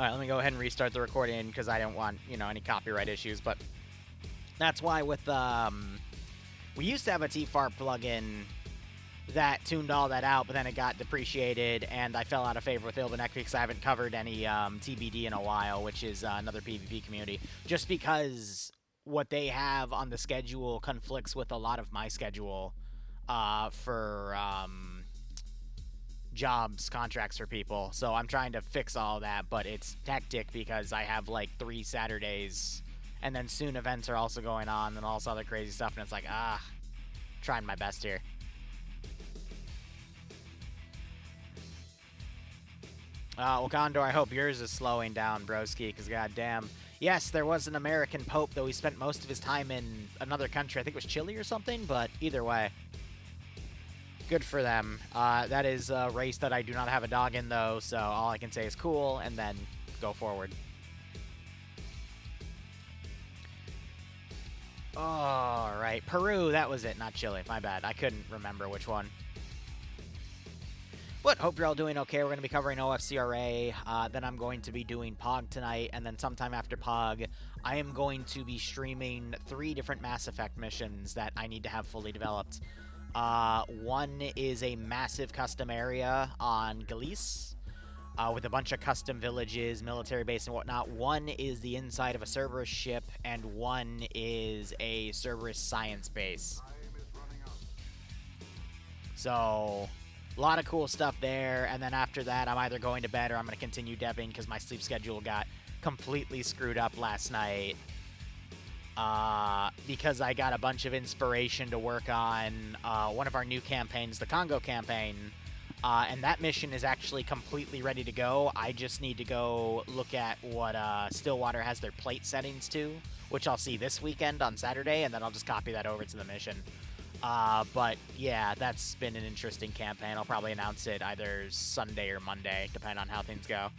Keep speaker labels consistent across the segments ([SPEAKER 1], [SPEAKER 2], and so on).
[SPEAKER 1] All right, let me go ahead and restart the recording because I don't want, any copyright issues. But that's why with, we used to have a TFAR plugin that tuned all that out, but then it got depreciated, and I fell out of favor with Ilvanek because I haven't covered any TBD in a while, which is another PvP community, just because what they have on the schedule conflicts with a lot of my schedule for jobs, contracts for people. So I'm trying to fix all that, but it's hectic because I have like 3 Saturdays, and then soon events are also going on, and all this other crazy stuff, and it's like, trying my best here. Well, Condor, I hope yours is slowing down, broski, because goddamn. Yes, there was an American Pope, though he spent most of his time in another country. I think it was Chile or something, but either way. Good for them. That is a race that I do not have a dog in, though, so all I can say is cool, and then go forward. Alright, Peru, that was it, not Chile. My bad, I couldn't remember which one. But hope you're all doing okay. We're going to be covering OFCRA, then I'm going to be doing POG tonight, and then sometime after POG, I am going to be streaming 3 different Mass Effect missions that I need to have fully developed. One is a massive custom area on Galice, with a bunch of custom villages, military base, and whatnot. One is the inside of a Cerberus ship, and one is a Cerberus science base. So a lot of cool stuff there, and then after that, I'm either going to bed or I'm going to continue debbing because my sleep schedule got completely screwed up last night. Because I got a bunch of inspiration to work on one of our new campaigns, the Congo campaign, and that mission is actually completely ready to go. I just need to go look at what Stillwater has their plate settings to, which I'll see this weekend on Saturday, and then I'll just copy that over to the mission. But yeah, that's been an interesting campaign. I'll probably announce it either Sunday or Monday, depending on how things go.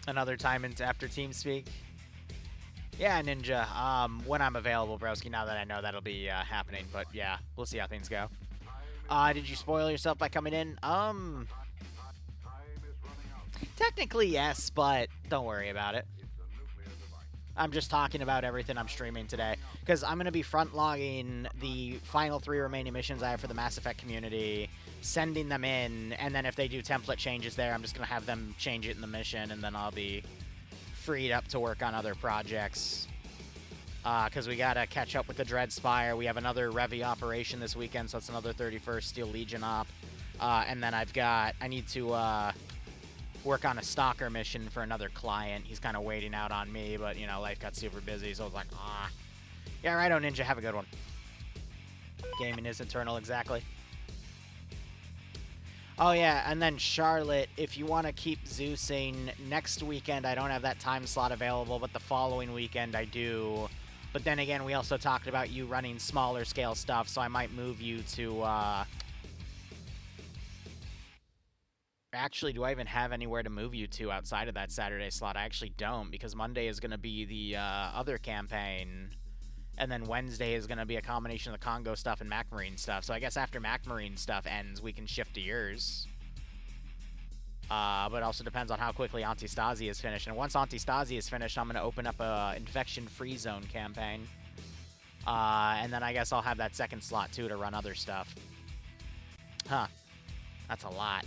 [SPEAKER 1] Another time into after TeamSpeak. Yeah, Ninja, when I'm available, broski, now that I know that'll be happening. But yeah, we'll see how things go. Did you spoil yourself by coming in? Technically, yes, but don't worry about it. I'm just talking about everything I'm streaming today, because I'm going to be front logging the final 3 remaining missions I have for the Mass Effect community, sending them in, and then if they do template changes there, I'm just going to have them change it in the mission, and then I'll be freed up to work on other projects. Because we got to catch up with the Dreadspire. We have another Revi operation this weekend, so it's another 31st Steel Legion op. And then I need to work on a stalker mission for another client. He's kind of waiting out on me, but, life got super busy, so I was like, Yeah, righto, Ninja, have a good one. Gaming is eternal, exactly. Oh, yeah, and then Charlotte, if you want to keep Zeusing, next weekend I don't have that time slot available, but the following weekend I do. But then again, we also talked about you running smaller scale stuff, so I might move you to, Actually, do I even have anywhere to move you to outside of that Saturday slot? I actually don't, because Monday is going to be the other campaign, and then Wednesday is going to be a combination of the Congo stuff and Mac Marine stuff. So I guess after Mac Marine stuff ends, we can shift to yours. But it also depends on how quickly Antistasi is finished. And once Antistasi is finished, I'm going to open up a infection-free zone campaign. And then I guess I'll have that second slot, too, to run other stuff. Huh. That's a lot.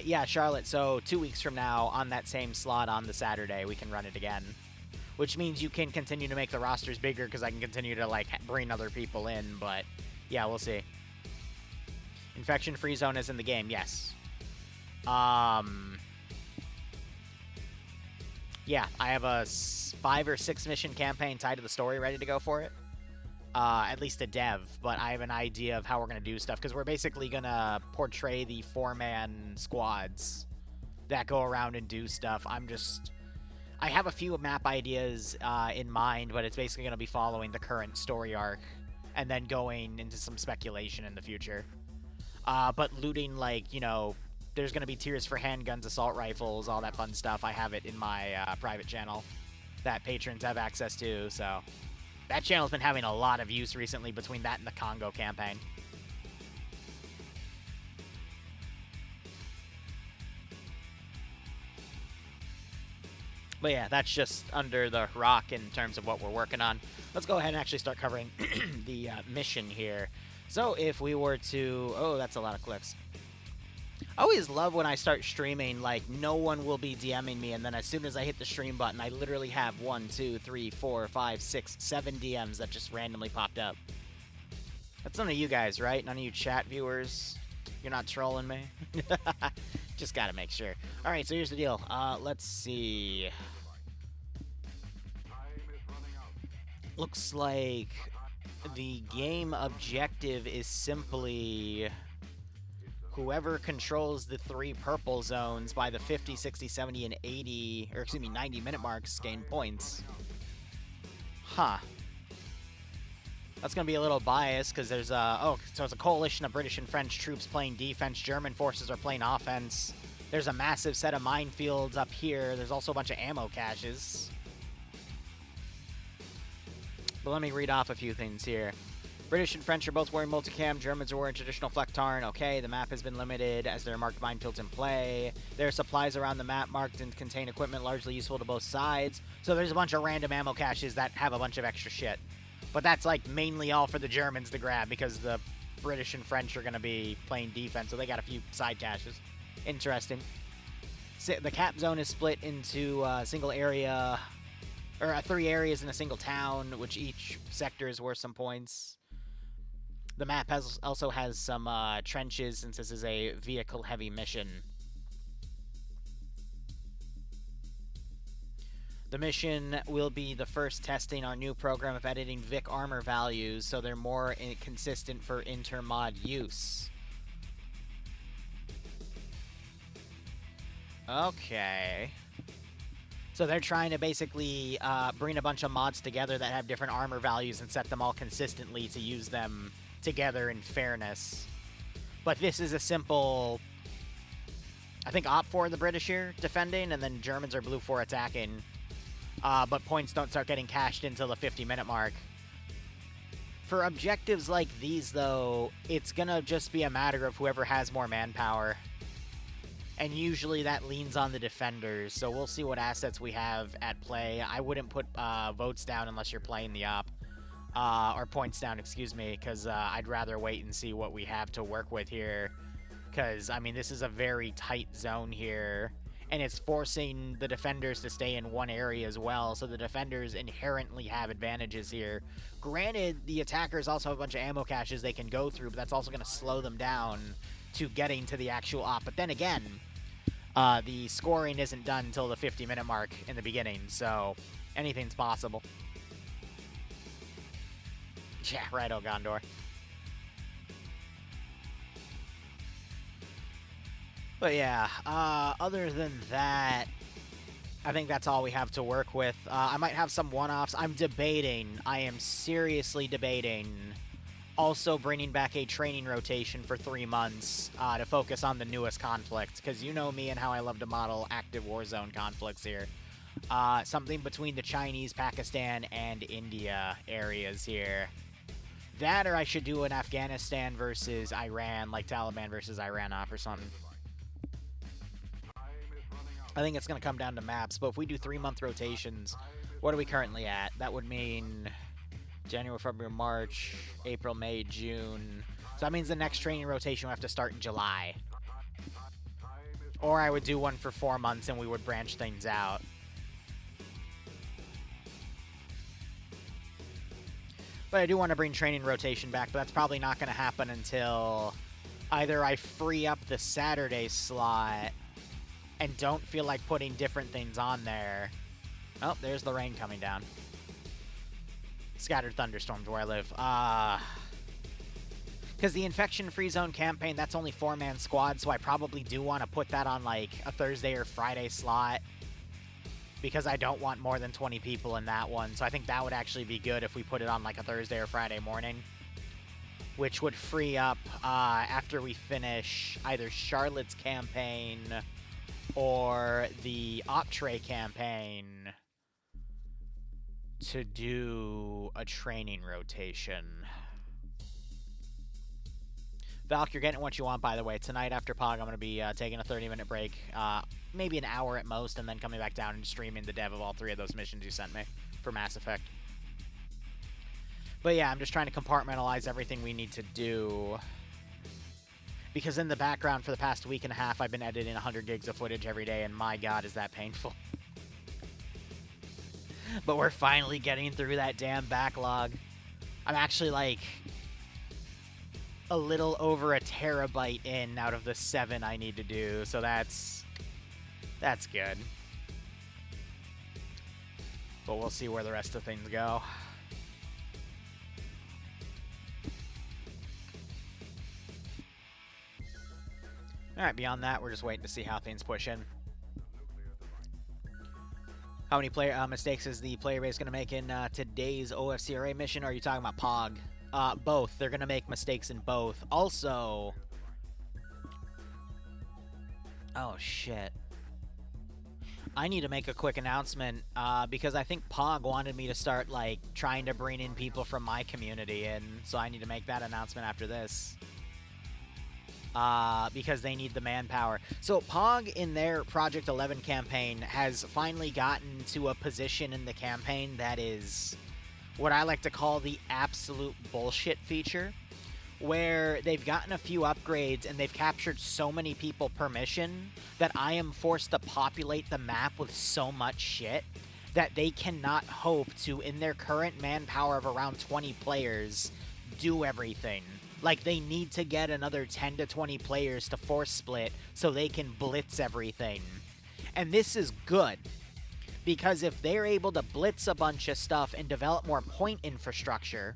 [SPEAKER 1] Yeah, Charlotte, so 2 weeks from now, on that same slot on the Saturday, we can run it again. Which means you can continue to make the rosters bigger, because I can continue to, bring other people in, but, yeah, we'll see. Infection-free zone is in the game, yes. Yeah, I have a 5 or 6 mission campaign tied to the story ready to go for it. At least a dev, but I have an idea of how we're going to do stuff, because we're basically going to portray the 4-man squads that go around and do stuff. I have a few map ideas in mind, but it's basically going to be following the current story arc, and then going into some speculation in the future. But looting, there's going to be tiers for handguns, assault rifles, all that fun stuff. I have it in my private channel that patrons have access to, so that channel's been having a lot of use recently between that and the Congo campaign. But yeah, that's just under the rock in terms of what we're working on. Let's go ahead and actually start covering the mission here. So if we were to... Oh, that's a lot of clicks. I always love when I start streaming, like, no one will be DMing me, and then as soon as I hit the stream button, I literally have 1, 2, 3, 4, 5, 6, 7 DMs that just randomly popped up. That's none of you guys, right? None of you chat viewers? You're not trolling me? Just gotta make sure. Alright, so here's the deal. Let's see. Looks like the game objective is simply whoever controls the 3 purple zones by the 50, 60, 70, and 80, or excuse me, 90-minute marks gain points. Huh. That's going to be a little biased because there's oh, so it's a coalition of British and French troops playing defense. German forces are playing offense. There's a massive set of minefields up here. There's also a bunch of ammo caches. But let me read off a few things here. British and French are both wearing multicam. Germans are wearing traditional Flecktarn. Okay, the map has been limited as there are marked minefields in play. There are supplies around the map marked and contain equipment largely useful to both sides. So there's a bunch of random ammo caches that have a bunch of extra shit. But that's, like, mainly all for the Germans to grab because the British and French are going to be playing defense, so they got a few side caches. Interesting. The cap zone is split into a single area, or 3 areas in a single town, which each sector is worth some points. The map also has some trenches, since this is a vehicle-heavy mission. The mission will be the first testing our new program of editing Vic armor values so they're more consistent for intermod use. Okay. So they're trying to basically bring a bunch of mods together that have different armor values and set them all consistently to use them together in fairness. But this is a simple... I think Op 4 the British here defending, and then Germans are Blue 4 attacking. But points don't start getting cashed until the 50-minute mark. For objectives like these, though, it's gonna just be a matter of whoever has more manpower. And usually that leans on the defenders, so we'll see what assets we have at play. I wouldn't put votes down unless you're playing the op. Or points down, excuse me, because I'd rather wait and see what we have to work with here. Because, I mean, this is a very tight zone here. And it's forcing the defenders to stay in one area as well, so the defenders inherently have advantages here. Granted, the attackers also have a bunch of ammo caches they can go through, but that's also going to slow them down to getting to the actual op. But then again, the scoring isn't done until the 50-minute mark in the beginning, so anything's possible. Yeah, righto, Gondor. But yeah, other than that, I think that's all we have to work with. I might have some one-offs. I am seriously debating also bringing back a training rotation for 3 months to focus on the newest conflict, because you know me and how I love to model active war zone conflicts here. Something between the Chinese, Pakistan, and India areas here. That, or I should do an Afghanistan versus Iran, like Taliban versus Iran op or something. I think it's going to come down to maps, but if we do 3-month rotations, what are we currently at? That would mean January, February, March, April, May, June. So that means the next training rotation will have to start in July. Or I would do one for 4 months and we would branch things out. But I do want to bring training rotation back, but that's probably not going to happen until either I free up the Saturday slot and don't feel like putting different things on there. Oh, there's the rain coming down. Scattered thunderstorms where I live. Because the infection-free zone campaign, that's only 4-man squad, so I probably do want to put that on, like, a Thursday or Friday slot. Because I don't want more than 20 people in that one. So I think that would actually be good if we put it on, like, a Thursday or Friday morning. Which would free up, after we finish either Charlotte's campaign or the OFCRA campaign, to do a training rotation. Valk, you're getting what you want, by the way. Tonight after POG, I'm going to be taking a 30-minute break, maybe an hour at most, and then coming back down and streaming the dev of all 3 of those missions you sent me for Mass Effect. But yeah, I'm just trying to compartmentalize everything we need to do. Because in the background for the past week and a half, I've been editing 100 gigs of footage every day, and my god, is that painful. But we're finally getting through that damn backlog. I'm actually, like, a little over a terabyte in out of the 7 I need to do, so that's good. But we'll see where the rest of things go. Alright, beyond that, we're just waiting to see how things push in. How many player mistakes is the player base going to make in today's OFCRA mission? Or are you talking about POG? Both. They're going to make mistakes in both. Also... Oh, shit. I need to make a quick announcement, because I think POG wanted me to start, like, trying to bring in people from my community, and so I need to make that announcement after this. Because they need the manpower. So POG in their Project 11 campaign has finally gotten to a position in the campaign that is what I like to call the absolute bullshit feature, where they've gotten a few upgrades and they've captured so many people per mission that I am forced to populate the map with so much shit that they cannot hope to, in their current manpower of around 20 players, do everything. Like, they need to get another 10 to 20 players to force split so they can blitz everything. And this is good, because if they're able to blitz a bunch of stuff and develop more point infrastructure,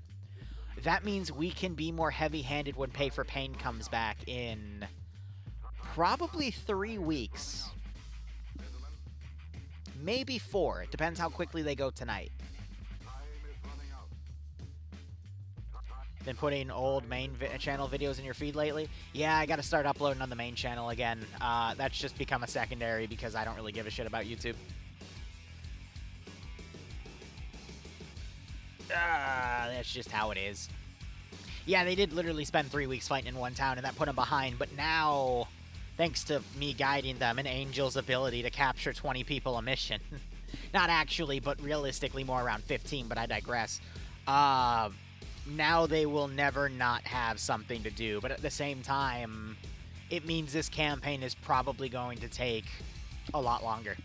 [SPEAKER 1] that means we can be more heavy-handed when Pay for Pain comes back in probably 3 weeks. Maybe 4. It depends how quickly they go tonight. Been putting old main channel videos in your feed lately? Yeah, I gotta start uploading on the main channel again. That's just become a secondary because I don't really give a shit about YouTube. That's just how it is. Yeah, they did literally spend 3 weeks fighting in one town, and that put them behind, but now, thanks to me guiding them and Angel's ability to capture 20 people a mission, not actually, but realistically more around 15, but I digress, now they will never not have something to do, but at the same time, it means this campaign is probably going to take a lot longer.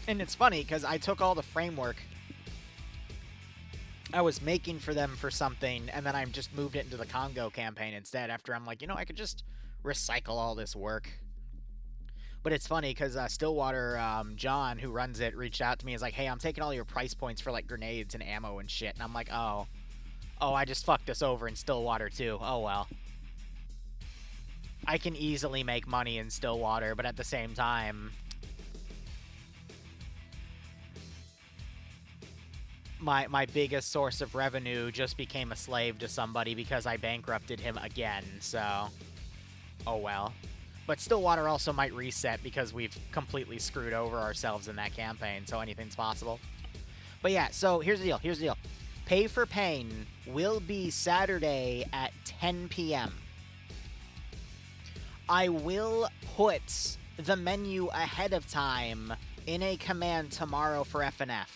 [SPEAKER 1] And it's funny, because I took all the framework I was making for them for something, and then I just moved it into the Congo campaign instead, after I'm like, you know, I could just recycle all this work. But it's funny, because Stillwater, John, who runs it, reached out to me and was like, hey, I'm taking all your price points for, like, grenades and ammo and shit. And I'm like, oh, I just fucked this over in Stillwater, too. Oh, well. I can easily make money in Stillwater, but at the same time, my biggest source of revenue just became a slave to somebody because I bankrupted him again, so, oh, well. But Stillwater also might reset because we've completely screwed over ourselves in that campaign, so anything's possible. But yeah, so here's the deal. Pay for Pain will be Saturday at 10 p.m. I will put the menu ahead of time in a command tomorrow for FNF.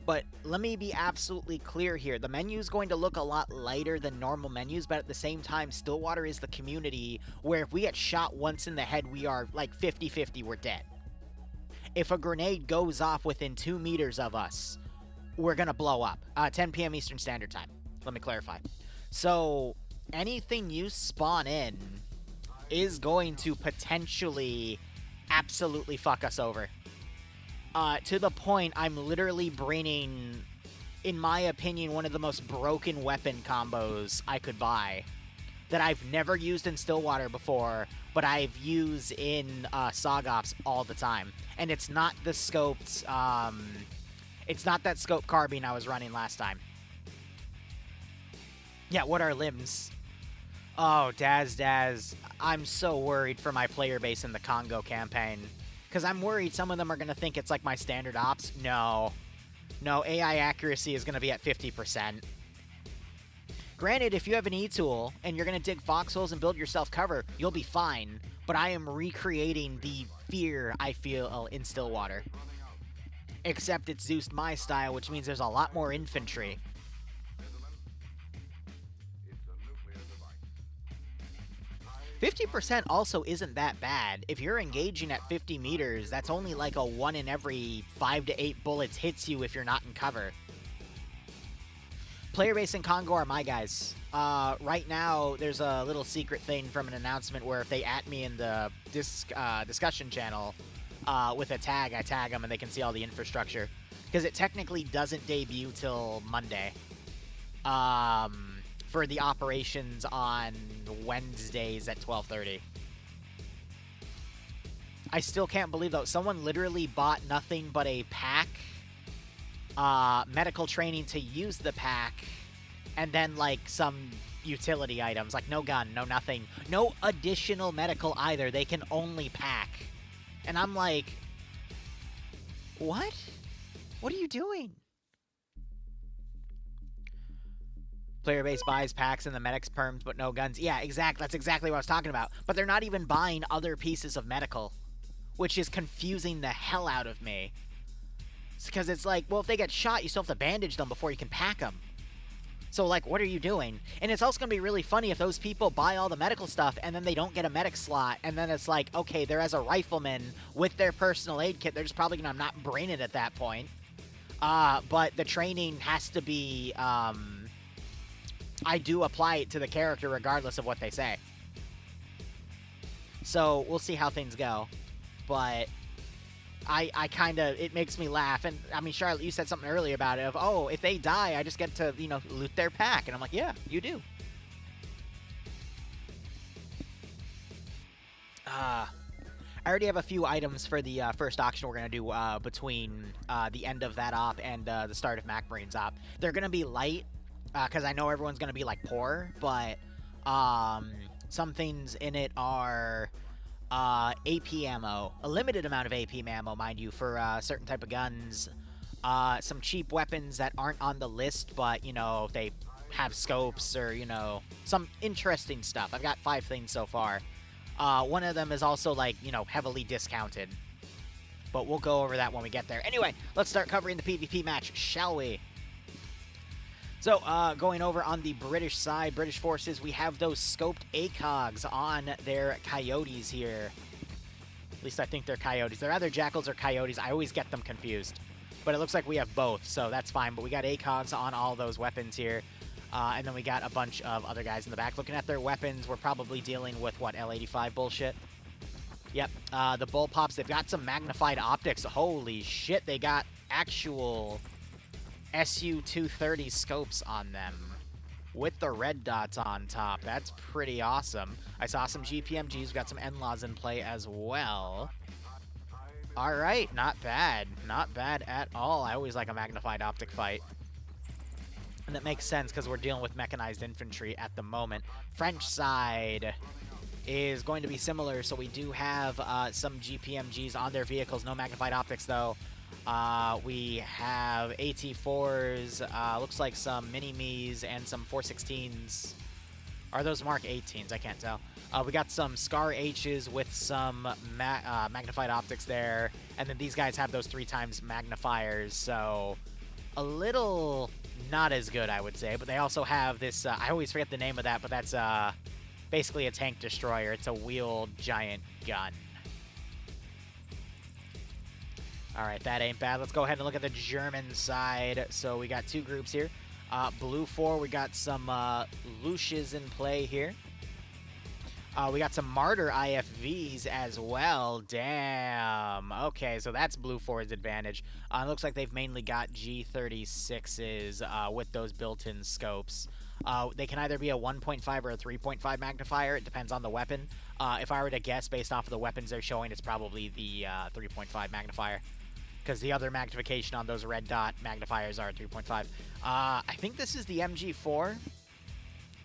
[SPEAKER 1] But let me be absolutely clear here. The menu is going to look a lot lighter than normal menus, but at the same time, Stillwater is the community where if we get shot once in the head, we are like 50-50, we're dead. If a grenade goes off within 2 meters of us, we're going to blow up. 10 p.m. Eastern Standard Time. Let me clarify. So, anything you spawn in is going to potentially absolutely fuck us over. To the point, I'm literally bringing, in my opinion, one of the most broken weapon combos I could buy that I've never used in Stillwater before, but I've used in SOGOPs all the time. And it's not the scoped, it's not that scope carbine I was running last time. Yeah, what are limbs? Oh, Daz, I'm so worried for my player base in the Congo campaign. Because I'm worried some of them are going to think it's like my standard ops. No. No, AI accuracy is going to be at 50%. Granted, if you have an E-tool and you're going to dig foxholes and build yourself cover, you'll be fine. But I am recreating the fear I feel in Stillwater. Except it's Zeus my style, which means there's a lot more infantry. 50% also isn't that bad. If you're engaging at 50 meters, that's only like a 1 in every 5 to 8 bullets hits you if you're not in cover. Player base and Congo are my guys. Right now, there's a little secret thing from an announcement where if they at me in the discussion channel with a tag, I tag them and they can see all the infrastructure. Because it technically doesn't debut till Monday. For the operations on Wednesdays at 12:30. I still can't believe, though, someone literally bought nothing but a pack, medical training to use the pack, and then, like, some utility items. Like, no gun, no nothing. No additional medical either. They can only pack. And I'm like, what? What are you doing? Player base buys packs and the medics perms, but no guns. Yeah, exactly. That's exactly what I was talking about. But they're not even buying other pieces of medical, which is confusing the hell out of me. Because it's like, well, if they get shot, you still have to bandage them before you can pack them. So, like, what are you doing? And it's also going to be really funny if those people buy all the medical stuff and then they don't get a medic slot. And then it's like, okay, they're as a rifleman with their personal aid kit. They're just probably going to not brain it at that point. But the training has to be... I do apply it to the character regardless of what they say. So, we'll see how things go. But I kind of, it makes me laugh. And, I mean, Charlotte, you said something earlier about it of, oh, if they die, I just get to, you know, loot their pack. And I'm like, yeah, you do. I already have a few items for the first auction we're going to do between the end of that op and the start of Mac Marine's op. They're going to be light. Because I know everyone's going to be, like, poor, but some things in it are AP ammo. A limited amount of AP ammo, mind you, for certain type of guns. Some cheap weapons that aren't on the list, but, you know, they have scopes or, you know, some interesting stuff. I've got 5 things so far. One of them is also, like, you know, heavily discounted. But we'll go over that when we get there. Anyway, let's start covering the PvP match, shall we? So, going over on the British side, British forces, we have those scoped ACOGs on their coyotes here. At least I think they're coyotes. They're either jackals or coyotes. I always get them confused. But it looks like we have both, so that's fine. But we got ACOGs on all those weapons here. And then we got a bunch of other guys in the back. Looking at their weapons, we're probably dealing with, what, L85 bullshit? Yep, the bullpups, they've got some magnified optics. Holy shit, they got actual... SU-230 scopes on them with the red dots on top. That's pretty awesome. I saw some GPMGs. Got some NLAWs in play as well. All right, not bad. Not bad at all. I always like a magnified optic fight. And that makes sense because we're dealing with mechanized infantry at the moment. French side is going to be similar, so we do have some GPMGs on their vehicles. No magnified optics, though. We have AT4s, looks like some Mini-Me's and some 416s. Are those Mark 18s? I can't tell. We got some Scar H's with some magnified optics there. And then these guys have those 3x magnifiers, so a little not as good, I would say. But they also have this, I always forget the name of that, but that's basically a tank destroyer. It's a wheeled giant gun. All right, that ain't bad. Let's go ahead and look at the German side. So we got 2 groups here. Blue 4, we got some Lucias in play here. We got some Martyr IFVs as well. Damn. Okay, so that's Blue 4's advantage. It looks like they've mainly got G36s with those built-in scopes. They can either be a 1.5 or a 3.5 magnifier. It depends on the weapon. If I were to guess based off of the weapons they're showing, it's probably the 3.5 magnifier. Because the other magnification on those red dot magnifiers are 3.5. I think this is the MG4.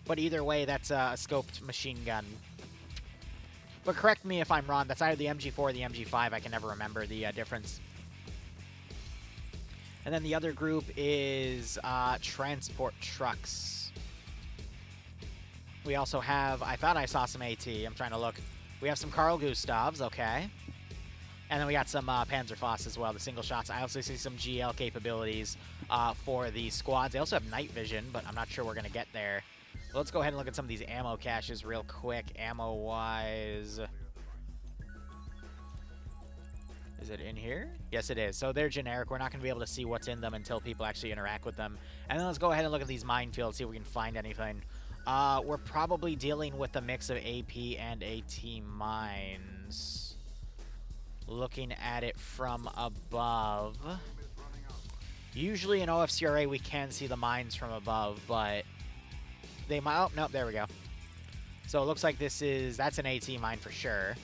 [SPEAKER 1] But either way, that's a scoped machine gun. But correct me if I'm wrong. That's either the MG4 or the MG5. I can never remember the difference. And then the other group is transport trucks. We also have, I thought I saw some AT. I'm trying to look. We have some Carl Gustavs, okay. And then we got some Panzerfaust as well, the single shots. I also see some GL capabilities for the squads. They also have night vision, but I'm not sure we're going to get there. But let's go ahead and look at some of these ammo caches real quick, ammo-wise. Is it in here? Yes, it is. So they're generic. We're not going to be able to see what's in them until people actually interact with them. And then let's go ahead and look at these minefields, see if we can find anything. We're probably dealing with a mix of AP and AT mines. Looking at it from above. Usually in OFCRA we can see the mines from above, but they might... Oh, nope, there we go. So it looks like that's an AT mine for sure.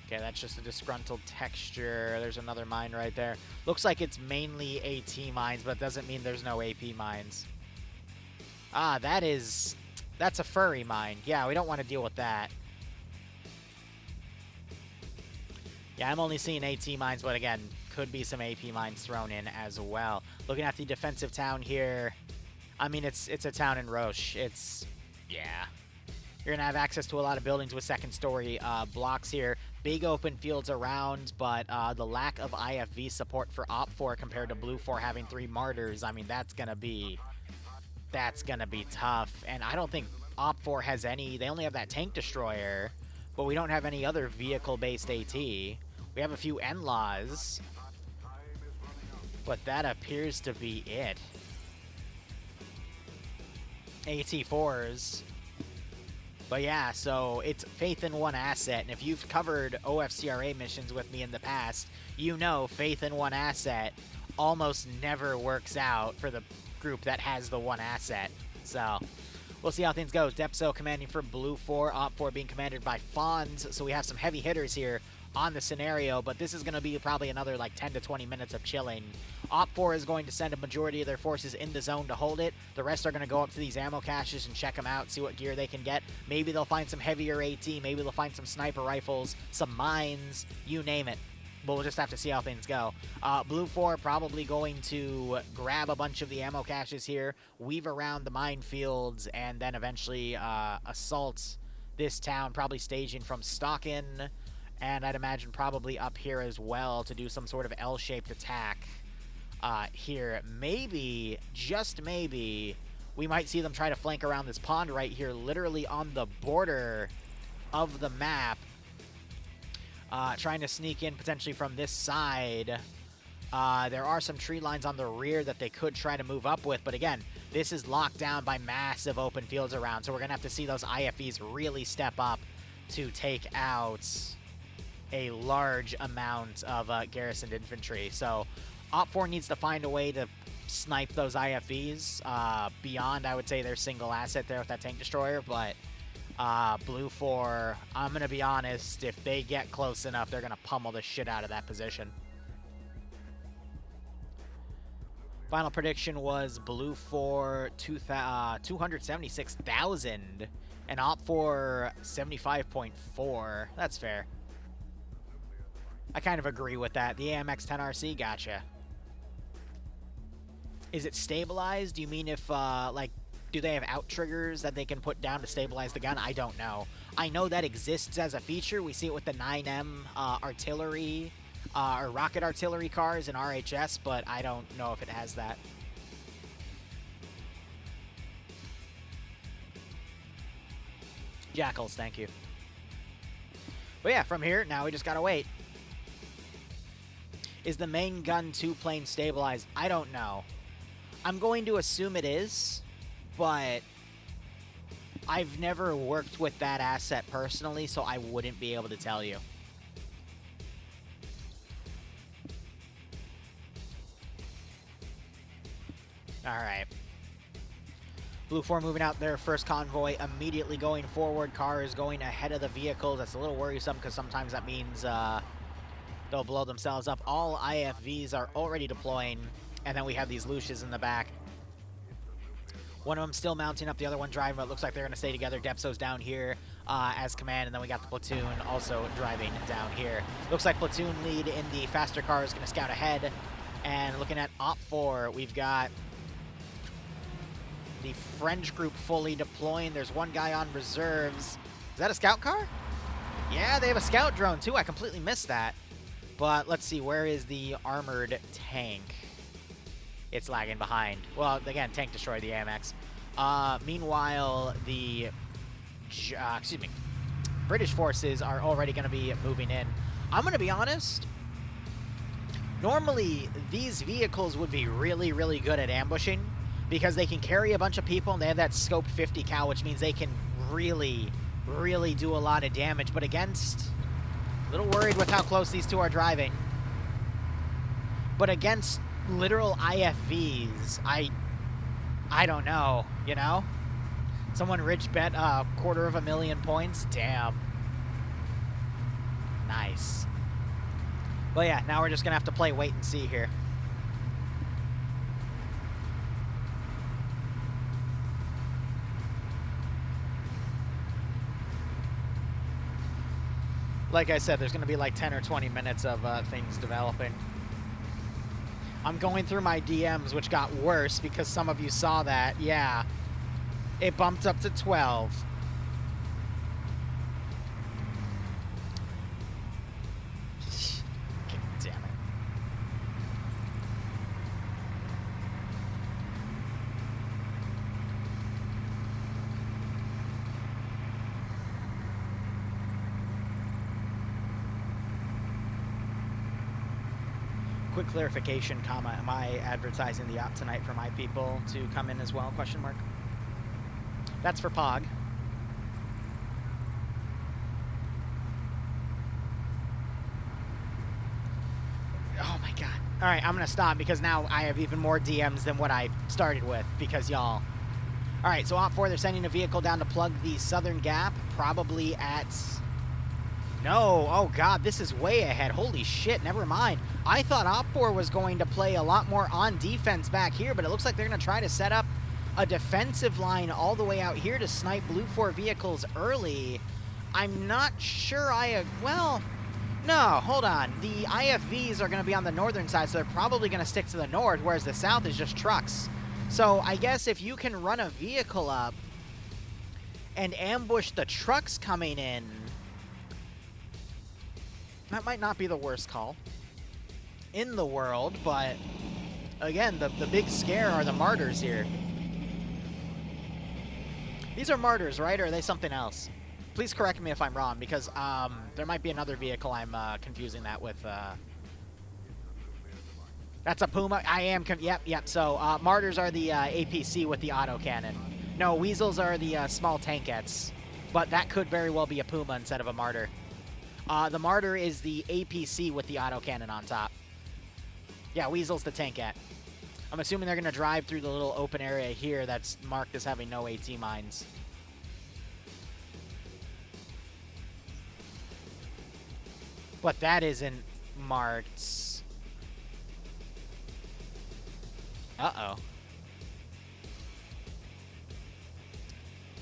[SPEAKER 1] Okay, that's just a disgruntled texture. There's another mine right there. Looks like it's mainly AT mines, but doesn't mean there's no AP mines. Ah, that's a furry mine. Yeah, we don't want to deal with that. Yeah, I'm only seeing AT mines, but again, could be some AP mines thrown in as well. Looking at the defensive town here. I mean, it's a town in Roche. Yeah. You're going to have access to a lot of buildings with second-story blocks here. Big open fields around, but the lack of IFV support for OPFOR compared to Blue 4 having 3 Martyrs, I mean, that's going to be tough. And I don't think OPFOR has any... They only have that tank destroyer, but we don't have any other vehicle-based AT. We have a few NLAWs, but that appears to be it. AT4s. But yeah, so it's faith in one asset, and if you've covered OFCRA missions with me in the past, you know faith in one asset almost never works out for the group that has the one asset. So we'll see how things go. Depso commanding for Blue 4, Op 4 being commanded by Fonz, so we have some heavy hitters here on the scenario, but this is going to be probably another like 10 to 20 minutes of chilling. Op 4 is going to send a majority of their forces in the zone to hold it. The rest are going to go up to these ammo caches and check them out, see what gear they can get. Maybe they'll find some heavier AT, maybe they'll find some sniper rifles, some mines, you name it. But we'll just have to see how things go. Blue 4 probably going to grab a bunch of the ammo caches here, weave around the minefields, and then eventually assault this town, probably staging from Stockin, and I'd imagine probably up here as well to do some sort of L-shaped attack here. Maybe, just maybe, we might see them try to flank around this pond right here, literally on the border of the map, trying to sneak in potentially from this side. There are some tree lines on the rear that they could try to move up with, but again, this is locked down by massive open fields around, so we're going to have to see those IFEs really step up to take out a large amount of garrisoned infantry. So Op 4 needs to find a way to snipe those IFEs beyond, I would say, their single asset there with that tank destroyer, but Blue 4, I'm going to be honest, if they get close enough, they're going to pummel the shit out of that position. Final prediction was Blue 4 276,000 and Op 4 75.4. That's fair. I kind of agree with that. The AMX-10RC, gotcha. Is it stabilized? Do you mean if, like, do they have out triggers that they can put down to stabilize the gun? I don't know. I know that exists as a feature. We see it with the 9M artillery, or rocket artillery cars in RHS, but I don't know if it has that. Jackals, thank you. But yeah, from here, now we just gotta wait. Is the main gun 2-plane stabilized? I don't know. I'm going to assume it is, but I've never worked with that asset personally, so I wouldn't be able to tell you. Alright. Blue 4 moving out their first convoy, immediately going forward. Car is going ahead of the vehicle. That's a little worrisome because sometimes that means they'll blow themselves up. All IFVs are already deploying, and then we have these Lucius in the back. One of them still mounting up, the other one driving, but it looks like they're going to stay together. Depso's down here. as command, and then we got the platoon also driving down here. Looks like platoon lead in the faster car is going to scout ahead. And looking at OPFOR, we've got the French group fully deploying. There's one guy on reserves. Is that a scout car? Yeah, they have a scout drone too. I completely missed that. But let's see, where is the armored tank? It's lagging behind. Well, again, tank destroyed the AMX. Meanwhile, the British forces are already going to be moving in. I'm going to be honest. Normally, these vehicles would be really, really good at ambushing because they can carry a bunch of people and they have that scope 50 cal, which means they can really, really do a lot of damage. But against, a little worried with how close these two are driving. But against literal IFVs, I don't know, you know? Someone rich bet 250,000 points. Damn. Nice. But yeah, now we're just going to have to play wait and see here. Like I said, there's going to be like 10 or 20 minutes of things developing. I'm going through my DMs, which got worse because some of you saw that. Yeah, it bumped up to 12. Damn it. Quick clarification, comma, am I advertising the op tonight for my people to come in as well, question mark? That's for Pog. Oh my god. Alright, I'm gonna stop because now I have even more DMs than what I started with because y'all. Alright, so OPFOR, they're sending a vehicle down to plug the southern gap, probably at... No, oh god, this is way ahead. Holy shit, never mind. I thought OPFOR was going to play a lot more on defense back here, but it looks like they're going to try to set up a defensive line all the way out here to snipe Blue 4 vehicles early. I'm not sure well, no, hold on. The IFVs are going to be on the northern side, so they're probably going to stick to the north, whereas the south is just trucks. So I guess if you can run a vehicle up and ambush the trucks coming in, that might not be the worst call in the world, but again, the big scare are the martyrs here. These are martyrs, right? Or are they something else? Please correct me if I'm wrong, because there might be another vehicle I'm confusing that with. That's a Puma. I am. Yep. So martyrs are the APC with the autocannon. No, weasels are the small tankettes, but that could very well be a Puma instead of a martyr. The martyr is the APC with the autocannon on top. Yeah, weasel's the tankette. I'm assuming they're going to drive through the little open area here that's marked as having no AT mines. But that isn't marked. Uh-oh.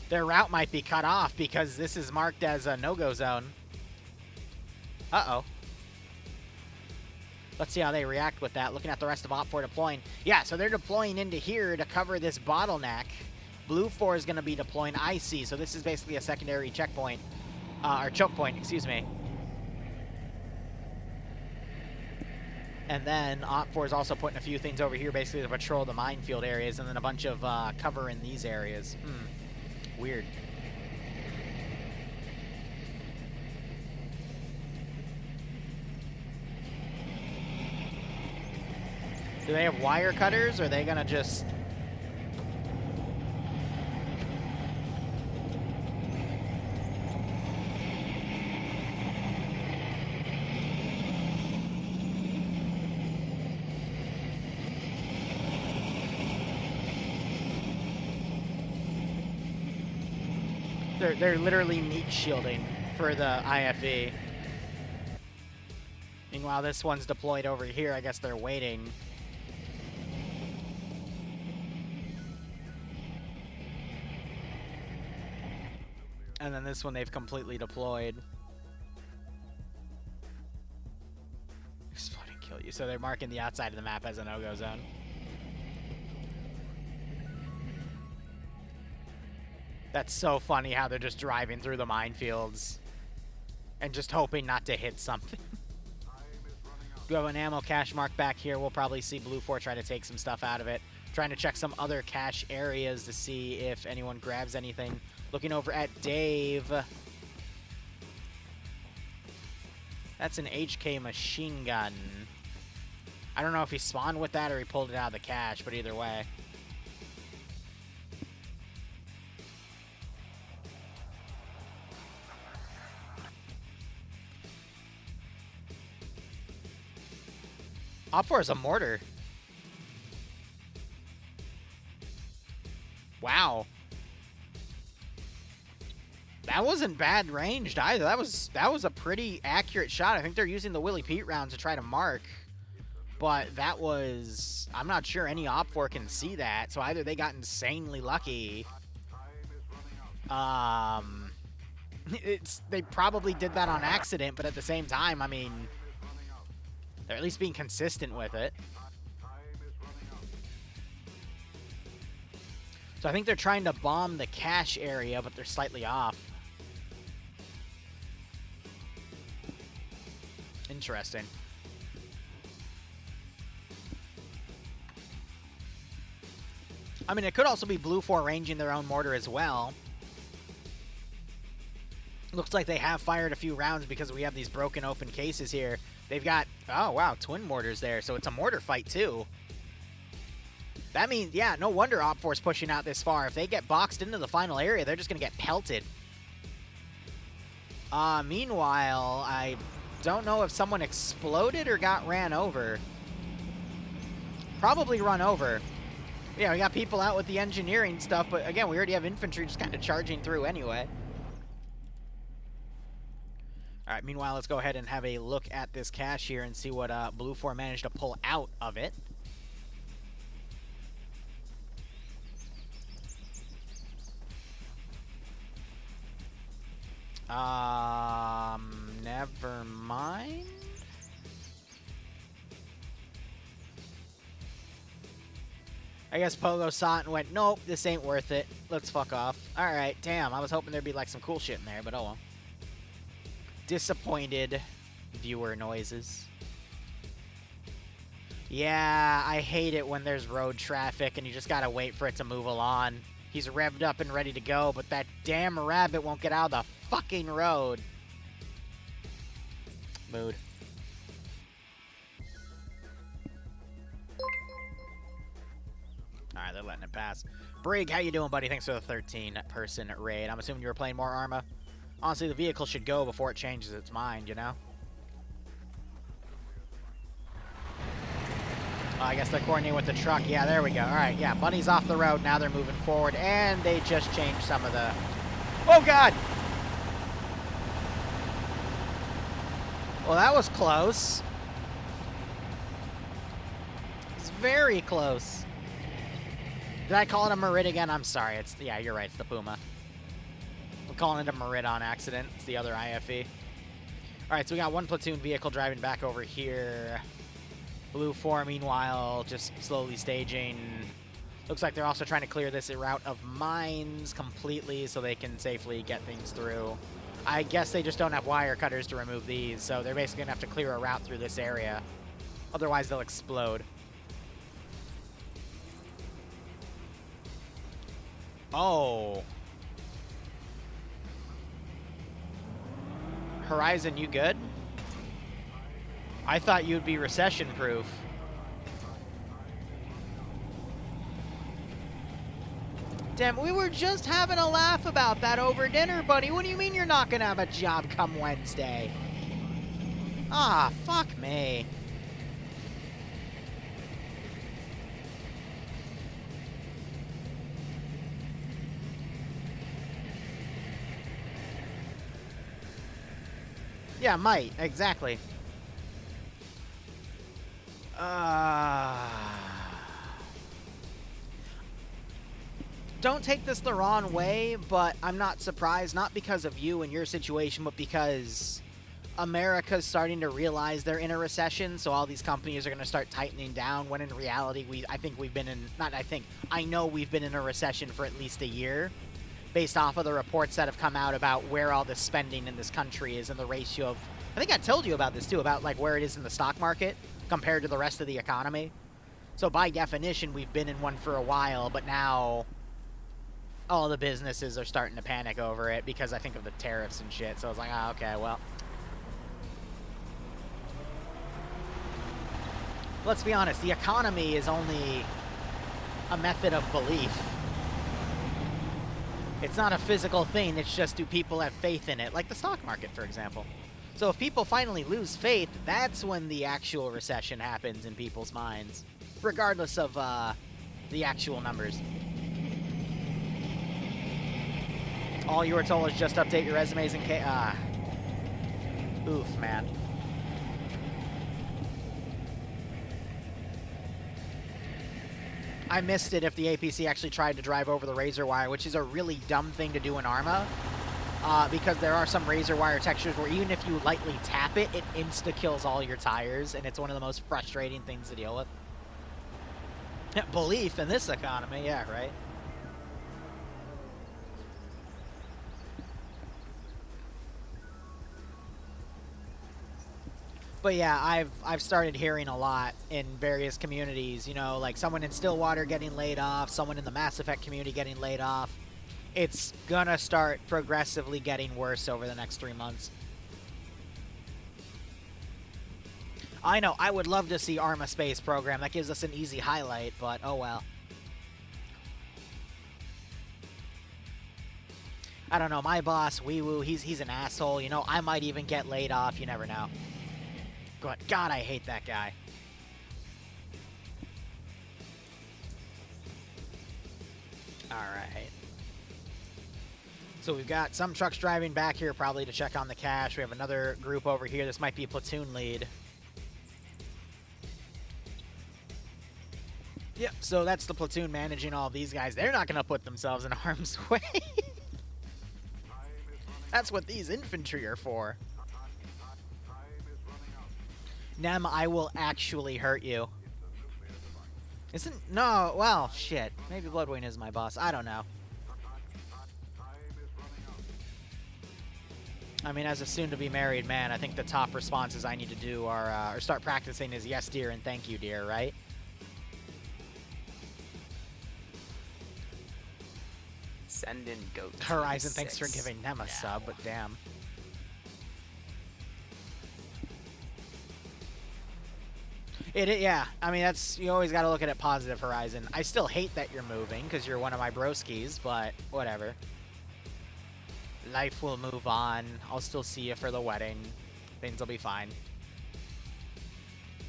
[SPEAKER 1] Their route might be cut off because this is marked as a no-go zone. Uh-oh. Let's see how they react with that. Looking at the rest of OPFOR deploying. Yeah, so they're deploying into here to cover this bottleneck. Blue 4 is going to be deploying IC, so this is basically a secondary checkpoint. Or choke point, excuse me. And then OPFOR is also putting a few things over here basically to patrol the minefield areas, and then a bunch of cover in these areas. Weird. Do they have wire cutters, or are they going to just... They're literally meat shielding for the IFE. Meanwhile, this one's deployed over here. I guess they're waiting. And then this one they've completely deployed. Explode and kill you. So they're marking the outside of the map as a no-go zone. That's so funny how they're just driving through the minefields and just hoping not to hit something. We have an ammo cache mark back here. We'll probably see Blue 4 try to take some stuff out of it. Trying to check some other cache areas to see if anyone grabs anything. Looking over at Dave. That's an HK machine gun. I don't know if he spawned with that or he pulled it out of the cache, but either way. OFCRA is a mortar. Wow. That wasn't bad ranged either. That was a pretty accurate shot. I think they're using the Willie Pete round to try to mark. But that was... I'm not sure any OFCRA can see that. So either they got insanely lucky. They probably did that on accident, but at the same time, I mean... They're at least being consistent with it. So I think they're trying to bomb the cache area, but they're slightly off. Interesting. I mean, it could also be Blue 4 ranging their own mortar as well. Looks like they have fired a few rounds because we have these broken open cases here. They've got, oh wow, twin mortars there, so it's a mortar fight too. That means, yeah, no wonder OFCRA's pushing out this far. If they get boxed into the final area, they're just going to get pelted. Meanwhile, I don't know if someone exploded or got ran over. Probably run over. Yeah, we got people out with the engineering stuff, but again, we already have infantry just kind of charging through anyway. All right, meanwhile, let's go ahead and have a look at this cache here and see what Blue 4 managed to pull out of it. Never mind. I guess Pogo saw it and went, nope, this ain't worth it. Let's fuck off. All right, damn, I was hoping there'd be like some cool shit in there, but oh well. Disappointed viewer noises. Yeah, I hate it when there's road traffic and you just gotta wait for it to move along. He's revved up and ready to go, but that damn rabbit won't get out of the fucking road. Mood. Alright, they're letting it pass. Brig, how you doing, buddy? Thanks for the 13-person raid. I'm assuming you were playing more Arma. Honestly, the vehicle should go before it changes its mind, you know? I guess they're coordinating with the truck. Yeah, there we go. All right, yeah, Bunny's off the road. Now they're moving forward, and they just changed some of the... Oh, God! Well, that was close. It's very close. Did I call it a Merit again? I'm sorry. It's... Yeah, you're right. It's the Puma. I'm calling it a Merit on accident. It's the other IFE. All right, so we got one platoon vehicle driving back over here. Blue 4, meanwhile, just slowly staging. Looks like they're also trying to clear this route of mines completely so they can safely get things through. I guess they just don't have wire cutters to remove these, so they're basically going to have to clear a route through this area. Otherwise, they'll explode. Oh. Horizon, you good? I thought you'd be recession-proof. Damn, we were just having a laugh about that over dinner, buddy. What do you mean you're not gonna have a job come Wednesday? Ah, fuck me. Yeah, might, exactly. don't take this the wrong way, but I'm not surprised, not because of you and your situation, but because America's starting to realize they're in a recession, so all these companies are going to start tightening down, when in reality, I know we've been in a recession for at least a year, based off of the reports that have come out about where all the spending in this country is and the ratio of, I think I told you about this too, about like where it is in the stock market compared to the rest of the economy. So by definition, we've been in one for a while, but now all the businesses are starting to panic over it because I think of the tariffs and shit. So it's like, oh, okay, well. Let's be honest, the economy is only a method of belief. It's not a physical thing, it's just do people have faith in it, like the stock market, for example. So if people finally lose faith, that's when the actual recession happens in people's minds, regardless of the actual numbers. All you were told is just update your resumes in case. Oof, man. I missed it if the APC actually tried to drive over the razor wire, which is a really dumb thing to do in Arma. Because there are some razor wire textures where even if you lightly tap it, it insta-kills all your tires, and it's one of the most frustrating things to deal with. Belief in this economy, yeah, right? But yeah, I've started hearing a lot in various communities, you know, like someone in Stillwater getting laid off, someone in the Mass Effect community getting laid off. It's gonna start progressively getting worse over the next 3 months. I know, I would love to see Arma Space program. That gives us an easy highlight, but oh well. I don't know, my boss, Wee-Woo, he's an asshole. You know, I might even get laid off, you never know. God, I hate that guy. Alright. So we've got some trucks driving back here probably to check on the cache. We have another group over here. This might be a platoon lead. Yep, so that's the platoon managing all these guys. They're not going to put themselves in harm's way. That's what these infantry are for. Nem, I will actually hurt you. Isn't... No, well, shit. Maybe Bloodwing is my boss. I don't know. I mean, as a soon-to-be married man, I think the top responses I need to do are, or start practicing is yes, dear, and thank you, dear, right?
[SPEAKER 2] Send in goat.
[SPEAKER 1] Horizon, thanks for giving Nem a sub, but damn. Yeah, I mean, that's, you always got to look at it positive, Horizon. I still hate that you're moving, because you're one of my broskies, but whatever. Life will move on. I'll still see you for the wedding. Things will be fine.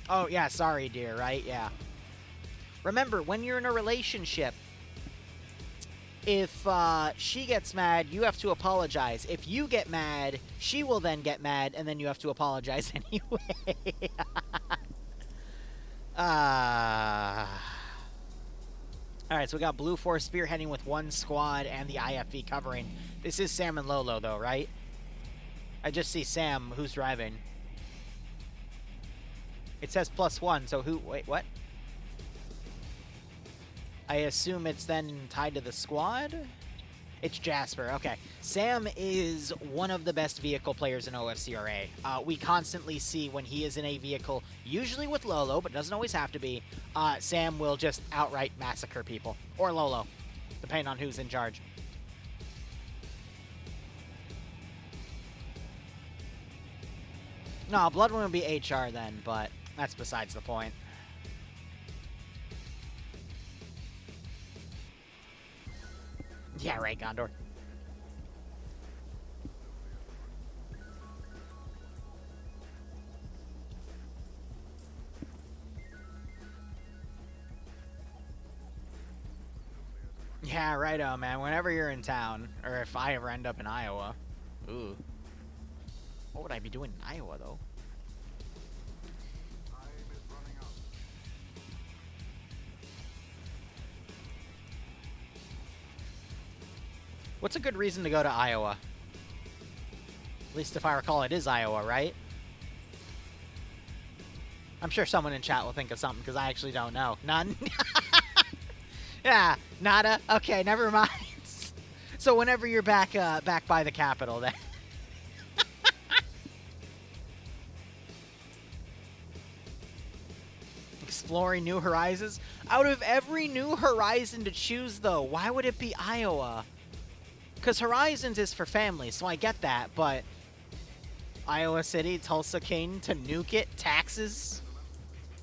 [SPEAKER 1] Oh, yeah, sorry, dear, right? Yeah. Remember, when you're in a relationship, if she gets mad, you have to apologize. If you get mad, she will then get mad, and then you have to apologize anyway. Alright, so we got Blue Force spearheading with one squad and the IFV covering. This is Sam and Lolo, though, right? I just see Sam. Who's driving? It says +1, so who... Wait, what? I assume it's then tied to the squad? It's Jasper, okay. Sam is one of the best vehicle players in OFCRA. We constantly see when he is in a vehicle, usually with Lolo, but doesn't always have to be, Sam will just outright massacre people. Or Lolo, depending on who's in charge. No, Bloodwing would be HR then, but that's besides the point. Yeah, right, Gondor. Yeah, righto, man. Whenever you're in town, or if I ever end up in Iowa. Ooh. What would I be doing in Iowa, though? What's a good reason to go to Iowa? At least if I recall, it is Iowa, right? I'm sure someone in chat will think of something, because I actually don't know. None? Yeah, nada? Okay, never mind. So whenever you're back by the Capitol, then. Exploring new horizons? Out of every new horizon to choose, though, why would it be Iowa? Because Horizons is for families, so I get that, but Iowa City, Tulsa King, to nuke it, taxes?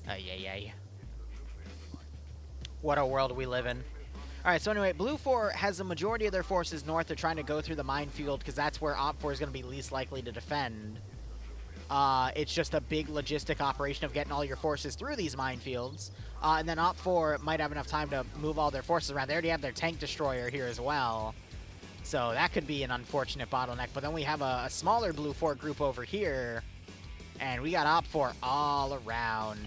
[SPEAKER 1] Ay. What a world we live in. Alright, so anyway, Blue 4 has the majority of their forces north. They're trying to go through the minefield because that's where Op 4 is going to be least likely to defend. It's just a big logistic operation of getting all your forces through these minefields. And then Op 4 might have enough time to move all their forces around. They already have their tank destroyer here as well. So that could be an unfortunate bottleneck. But then we have a smaller Blue 4 group over here. And we got Op 4 all around.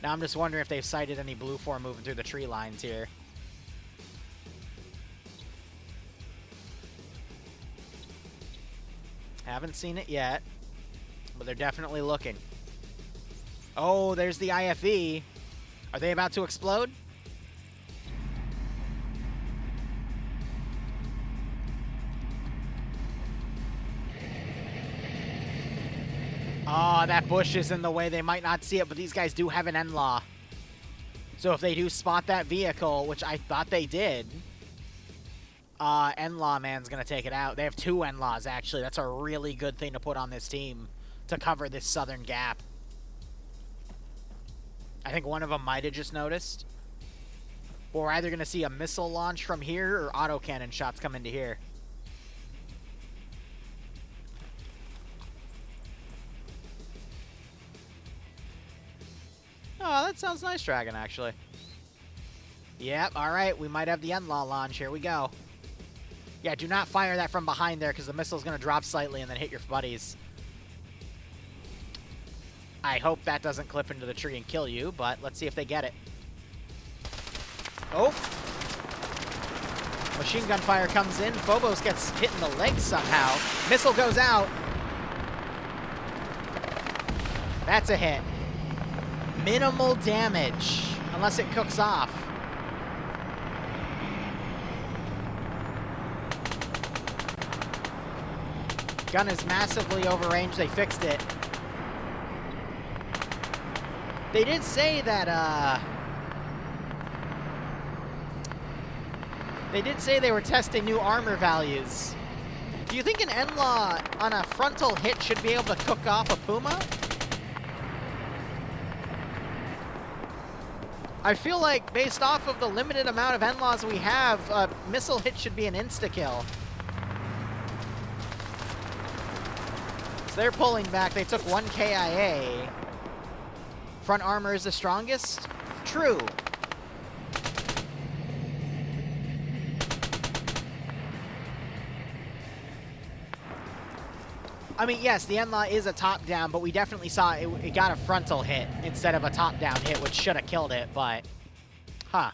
[SPEAKER 1] Now I'm just wondering if they've sighted any Blue 4 moving through the tree lines here. Haven't seen it yet. But they're definitely looking. Oh, there's the IFE. Are they about to explode? Oh, that bush is in the way. They might not see it, but these guys do have an NLAW. So if they do spot that vehicle, which I thought they did, NLAW man's going to take it out. They have 2 NLAWs, actually. That's a really good thing to put on this team to cover this southern gap. I think one of them might have just noticed. But we're either going to see a missile launch from here or autocannon shots come into here. Oh, that sounds nice, Dragon, actually. Yep, alright, we might have the NLAW launch. Here we go. Yeah, do not fire that from behind there, because the missile's going to drop slightly and then hit your buddies. I hope that doesn't clip into the tree and kill you, but let's see if they get it. Oh! Machine gun fire comes in. Phobos gets hit in the leg somehow. Missile goes out. That's a hit. Minimal damage, unless it cooks off. Gun is massively overrange. They fixed it. They did say that, they did say they were testing new armor values. Do you think an NLAW on a frontal hit should be able to cook off a Puma? I feel like, based off of the limited amount of NLAWs we have, a missile hit should be an insta-kill. So they're pulling back. They took 1 KIA. Front armor is the strongest? True. I mean, yes, the NLAW is a top-down, but we definitely saw it got a frontal hit instead of a top-down hit, which should have killed it, but... Huh.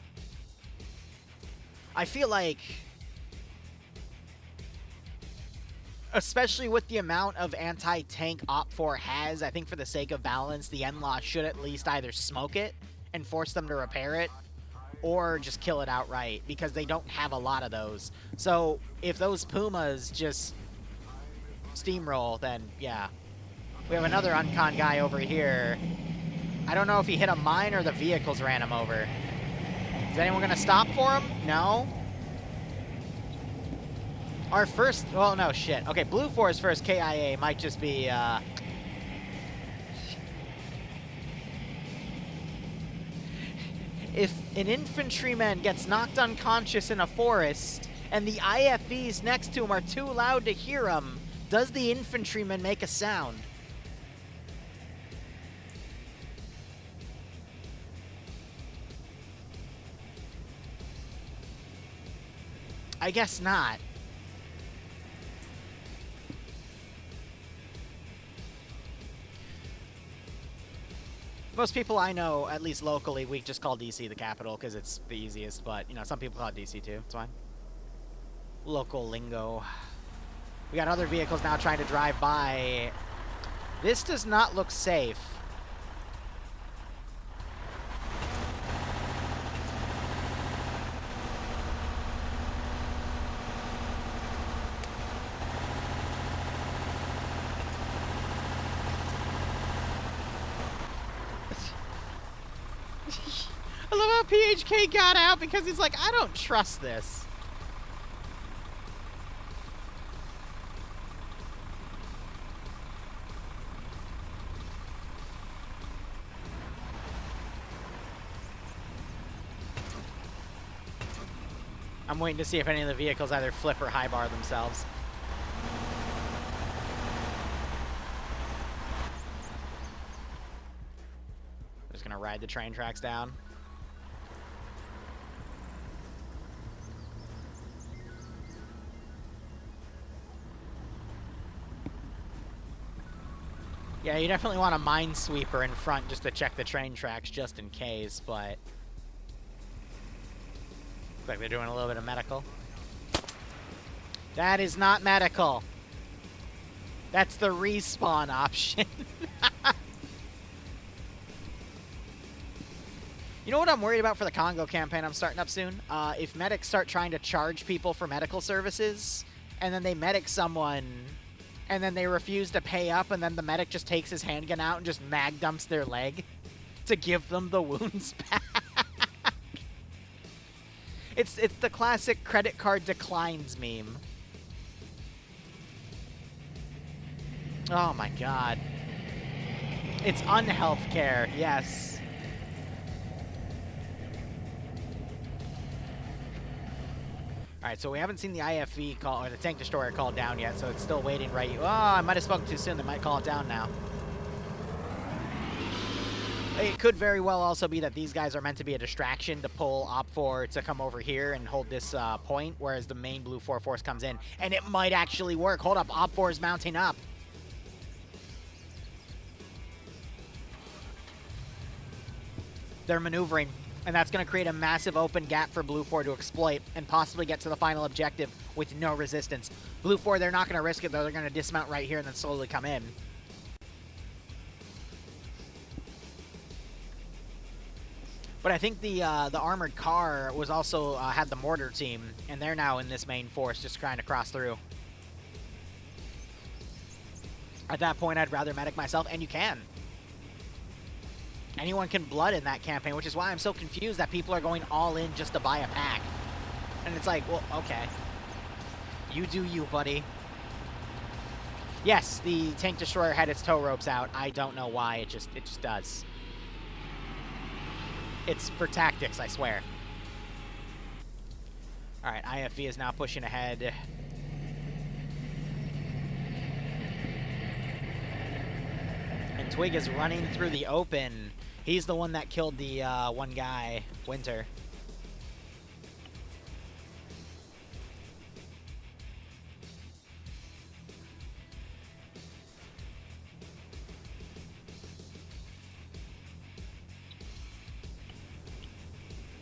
[SPEAKER 1] I feel like... Especially with the amount of anti-tank Op 4 has, I think for the sake of balance, the NLAW should at least either smoke it and force them to repair it, or just kill it outright, because they don't have a lot of those. So, if those Pumas just... steamroll, then yeah. We have another uncon guy over here. I don't know if he hit a mine or the vehicles ran him over. Is anyone gonna stop for him? No. Our first, well, no, shit. Okay, Blue 4's first KIA might just be, if an infantryman gets knocked unconscious in a forest and the IFEs next to him are too loud to hear him, does the infantryman make a sound? I guess not. Most people I know, at least locally, we just call DC the capital because it's the easiest, but, you know, some people call it DC too. It's fine. local lingo. We got other vehicles now trying to drive by. This does not look safe. I love how PHK got out because he's like, I don't trust this. I'm waiting to see if any of the vehicles either flip or high bar themselves. Just gonna ride the train tracks down. Yeah, you definitely want a minesweeper in front just to check the train tracks just in case, but... Looks like they're doing a little bit of medical. That is not medical. That's the respawn option. You know what I'm worried about for the Congo campaign I'm starting up soon? If medics start trying to charge people for medical services, and then they medic someone, and then they refuse to pay up, and then the medic just takes his handgun out and just mag dumps their leg to give them the wounds back. It's the classic credit card declines meme. Oh my god. It's unhealth care, yes. Alright, so we haven't seen the IFV call, or the tank destroyer called down yet, so it's still waiting right. Oh, I might have spoken too soon. They might call it down now. It could very well also be that these guys are meant to be a distraction to pull OPFOR to come over here and hold this point, whereas the main Blue 4 force comes in. And it might actually work. Hold up, OPFOR is mounting up. They're maneuvering, and that's going to create a massive open gap for Blue 4 to exploit and possibly get to the final objective with no resistance. Blue 4, they're not going to risk it, though. They're going to dismount right here and then slowly come in. But I think the armored car was also had the mortar team, and they're now in this main force just trying to cross through. At that point, I'd rather medic myself, and you can. Anyone can blood in that campaign, which is why I'm so confused that people are going all in just to buy a pack. And it's like, well, okay. You do you, buddy. Yes, the tank destroyer had its tow ropes out. I don't know why, it just does. It's for tactics, I swear. Alright, IFV is now pushing ahead. And Twig is running through the open. He's the one that killed the one guy, Winter.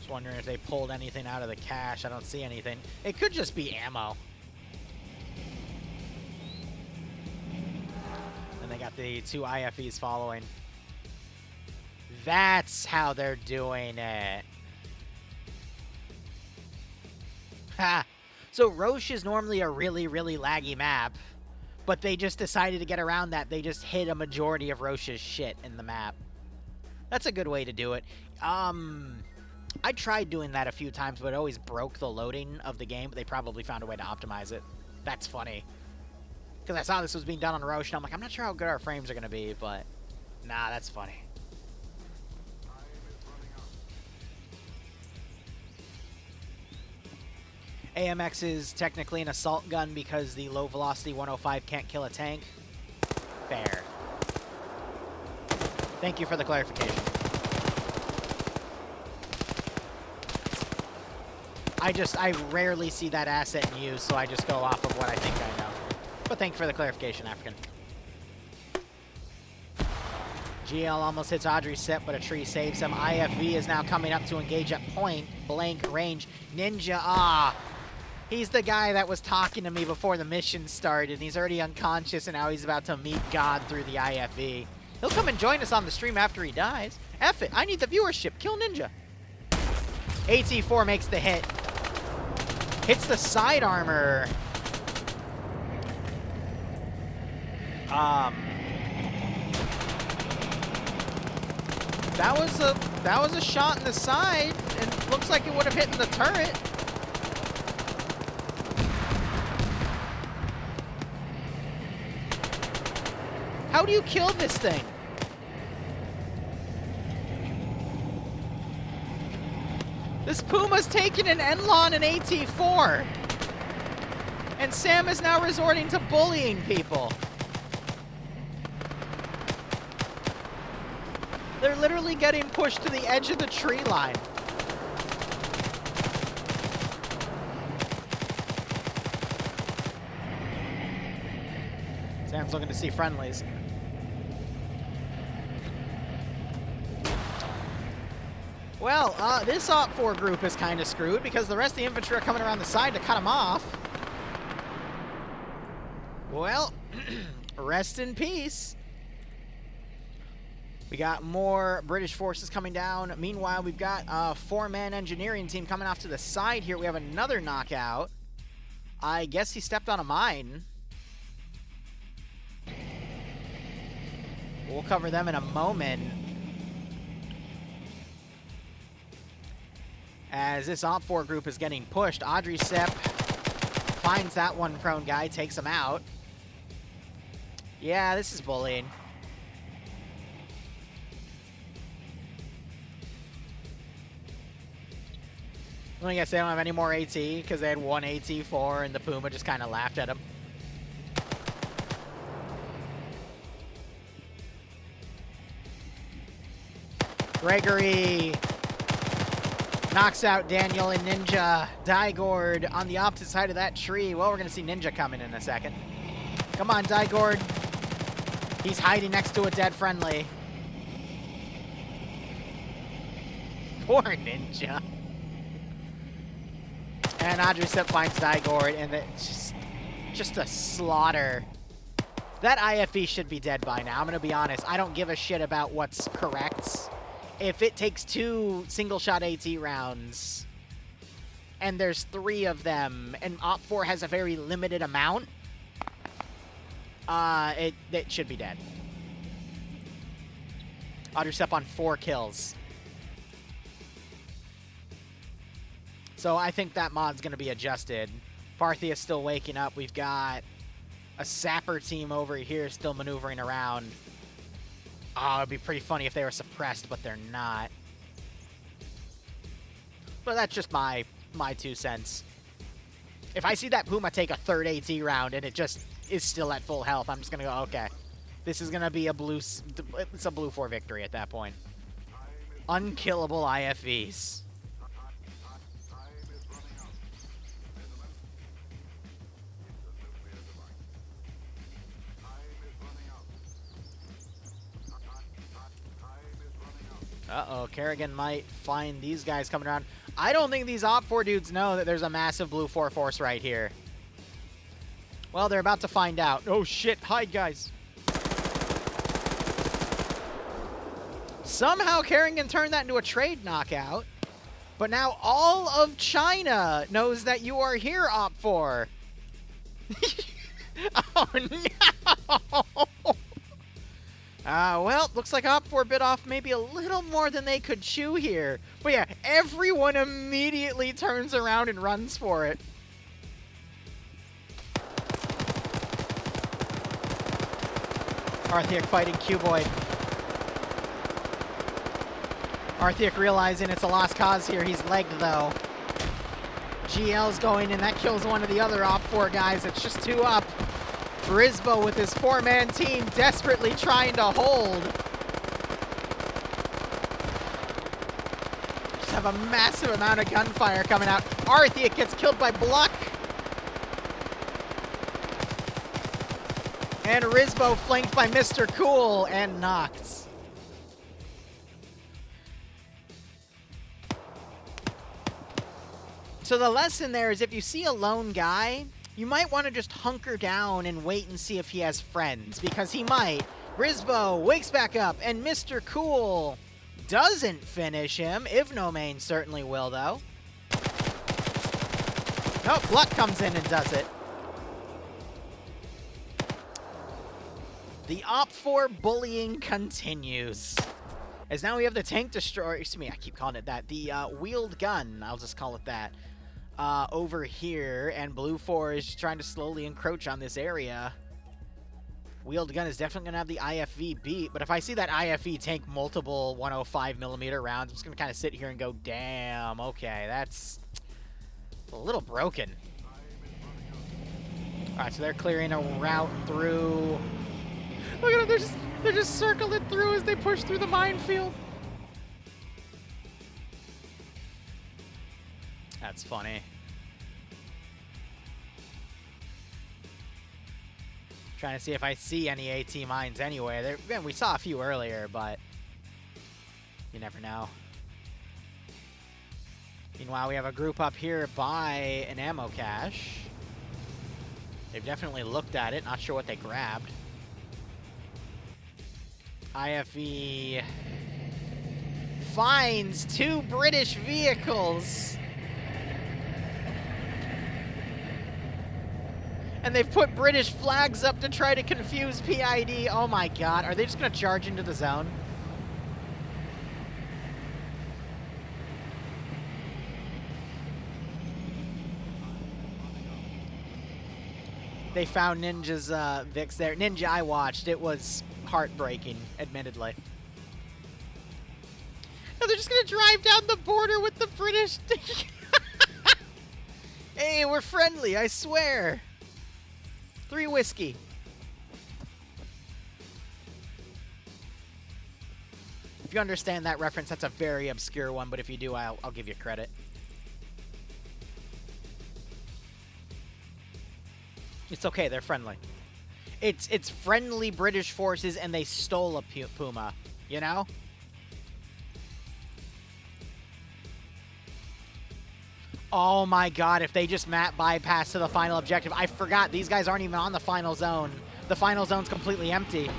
[SPEAKER 1] Wondering if they pulled anything out of the cache. I don't see anything. It could just be ammo. And they got the two IFEs following. That's how they're doing it. Ha! So Roche is normally a really, really laggy map, but they just decided to get around that. They just hid a majority of Roche's shit in the map. That's a good way to do it. I tried doing that a few times, but it always broke the loading of the game, but they probably found a way to optimize it. That's funny. Because I saw this was being done on Roche, and I'm like, I'm not sure how good our frames are going to be, but nah, that's funny. AMX is technically an assault gun because the low velocity 105 can't kill a tank. Fair. Thank you for the clarification. I rarely see that asset in use, so I just go off of what I think I know. But thank you for the clarification, African. GL almost hits Audrey's set, but a tree saves him. IFV is now coming up to engage at point blank range. Ninja, He's the guy that was talking to me before the mission started. He's already unconscious, and now he's about to meet God through the IFE. He'll come and join us on the stream after he dies. F it. I need the viewership. Kill Ninja. AT4 makes the hit. Hits the side armor. That was a shot in the side, and looks like it would have hit in the turret. How do you kill this thing? This Puma's taking an Enlon and AT4. And Sam is now resorting to bullying people. They're literally getting pushed to the edge of the tree line. Sam's looking to see friendlies. Well, this OFCRA group is kind of screwed because the rest of the infantry are coming around the side to cut them off. Well, rest in peace. We got more British forces coming down. Meanwhile, we've got a 4-man engineering team coming off to the side here. We have another knockout. I guess he stepped on a mine. We'll cover them in a moment. As this OFCRA group is getting pushed, Audrey Sepp finds that one prone guy, takes him out. Yeah, this is bullying. I guess they don't have any more AT because they had one AT4 and the Puma just kind of laughed at him. Gregory knocks out Daniel and Ninja. Digord on the opposite side of that tree. Well, we're going to see Ninja coming in a second. Come on, Digord. He's hiding next to a dead friendly. Poor Ninja. And Adricep finds Digord, and it's just a slaughter. That IFE should be dead by now. I'm going to be honest. I don't give a shit about what's correct. If it takes 2 single-shot AT rounds, and there's 3 of them, and OFCRA has a very limited amount, it should be dead. Adricep on 4 kills. So I think that mod's going to be adjusted. Parthia is still waking up. We've got a sapper team over here still maneuvering around. Oh, it'd be pretty funny if they were suppressed, but they're not. But that's just my 2 cents. If I see that Puma take a 3rd AT round and it just is still at full health, I'm just going to go, okay. This is going to be a blue... It's a blue 4 victory at that point. Unkillable IFVs. Uh-oh, Kerrigan might find these guys coming around. I don't think these OFCRA dudes know that there's a massive blue 4 force right here. Well, they're about to find out. Oh, shit. Hide, guys. Somehow Kerrigan turned that into a trade knockout. But now all of China knows that you are here, OFCRA. Oh, no. Well, looks like OFCRA bit off maybe a little more than they could chew here. But yeah, everyone immediately turns around and runs for it. Arthiak fighting Cuboid. Arthiak realizing it's a lost cause here. He's legged, though. GL's going in. That kills one of the other OFCRA guys. It's just 2 up. Brisbo with his 4-man team desperately trying to hold. Just have a massive amount of gunfire coming out. Arthiak gets killed by Bluck. And Rizbo flanked by Mr. Cool and knocked. So the lesson there is if you see a lone guy, you might want to just hunker down and wait and see if he has friends, because he might. Rizbo wakes back up, and Mr. Cool doesn't finish him. Ivnomain certainly will, though. Nope, Gluck comes in and does it. The OFCRA bullying continues. As now we have the tank destroyer, excuse me, I keep calling it that, the wheeled gun, I'll just call it that, over here, and Blue 4 is trying to slowly encroach on this area. Wheeled gun is definitely going to have the IFV beat, but if I see that IFV tank multiple 105mm rounds, I'm just going to kind of sit here and go, damn, okay, that's a little broken. Alright, so they're clearing a route through. Look at them, they're just circling through as they push through the minefield. That's funny. Trying to see if I see any AT mines anyway. Again, we saw a few earlier, but you never know. Meanwhile, we have a group up here by an ammo cache. They've definitely looked at it. Not sure what they grabbed. IFE finds 2 British vehicles. And they've put British flags up to try to confuse PID. Oh my god. Are they just going to charge into the zone? They found Ninja's Vix there. Ninja, I watched. It was heartbreaking, admittedly. No, they're just going to drive down the border with the British. Hey, we're friendly, I swear. 3 whiskey. If you understand that reference, that's a very obscure one, but if you do, I'll give you credit. It's okay, they're friendly. It's friendly British forces, and they stole a Puma, you know? Oh my god, if they just map bypass to the final objective. I forgot, these guys aren't even on the final zone. The final zone's completely empty.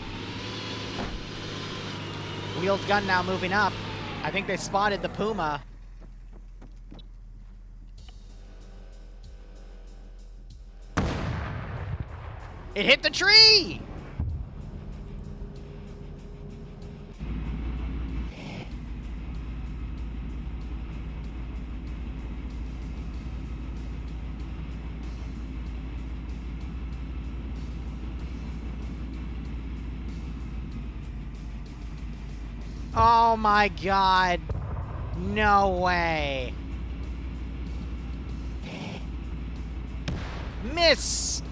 [SPEAKER 1] Wheeled gun now moving up. I think they spotted the Puma. It hit the tree! Oh my god. No way. Miss!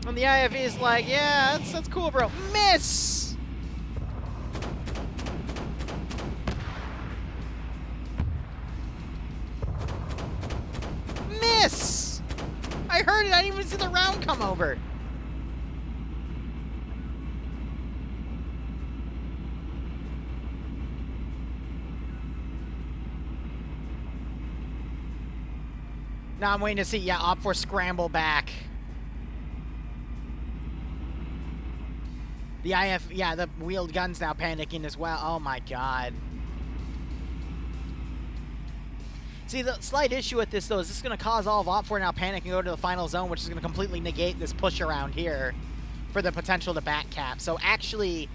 [SPEAKER 1] And the IFE is like, yeah, that's cool, bro. Miss! Miss! I heard it. I didn't even see the round come over. Now I'm waiting to see, yeah, OFCRA scramble back. The yeah, the wheeled gun's now panicking as well. Oh my god. See, the slight issue with this, though, is this is going to cause all of OFCRA now panic and go to the final zone, which is going to completely negate this push around here for the potential to back cap. So actually,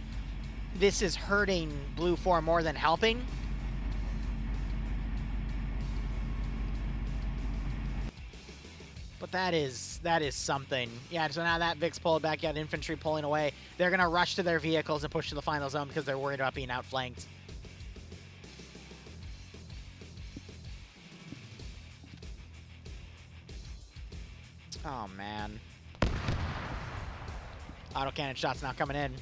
[SPEAKER 1] this is hurting Blue 4 more than helping. But that is something. Yeah, so now that Vic's pulled back, you got infantry pulling away. They're going to rush to their vehicles and push to the final zone because they're worried about being outflanked. Oh, man. Autocannon shots now coming in.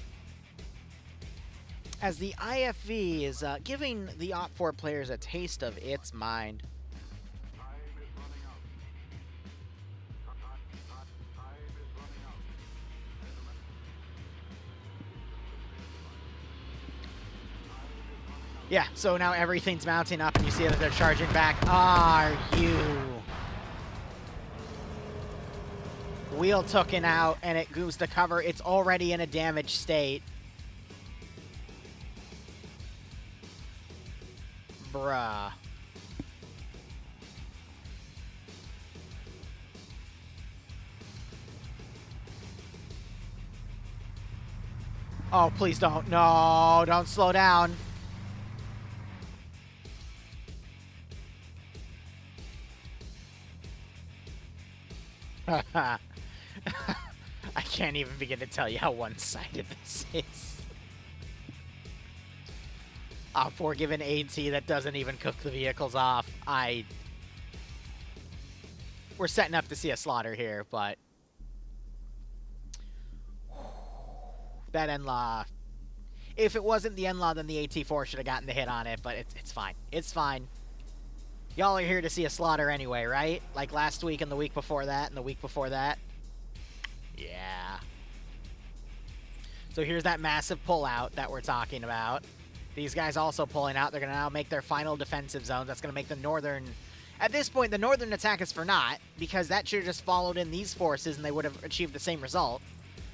[SPEAKER 1] As the IFV is giving the OFCRA players a taste of its mind. Yeah, so now everything's mounting up and you see that they're charging back. Are you? Wheel taken out and it goes to cover. It's already in a damaged state. Bruh. Oh, please don't. No, don't slow down. I can't even begin to tell you how one-sided this is. For given AT that doesn't even cook the vehicles off, we're setting up to see a slaughter here, but that N-Law, if it wasn't the N-Law, then the AT4 should have gotten the hit on it, but it's fine. It's fine. Y'all are here to see a slaughter anyway, right? Like last week and the week before that and the week before that. Yeah. So here's that massive pullout that we're talking about. These guys also pulling out. They're going to now make their final defensive zones. That's going to make the northern... At this point, the northern attack is for naught, because that should have just followed in these forces and they would have achieved the same result.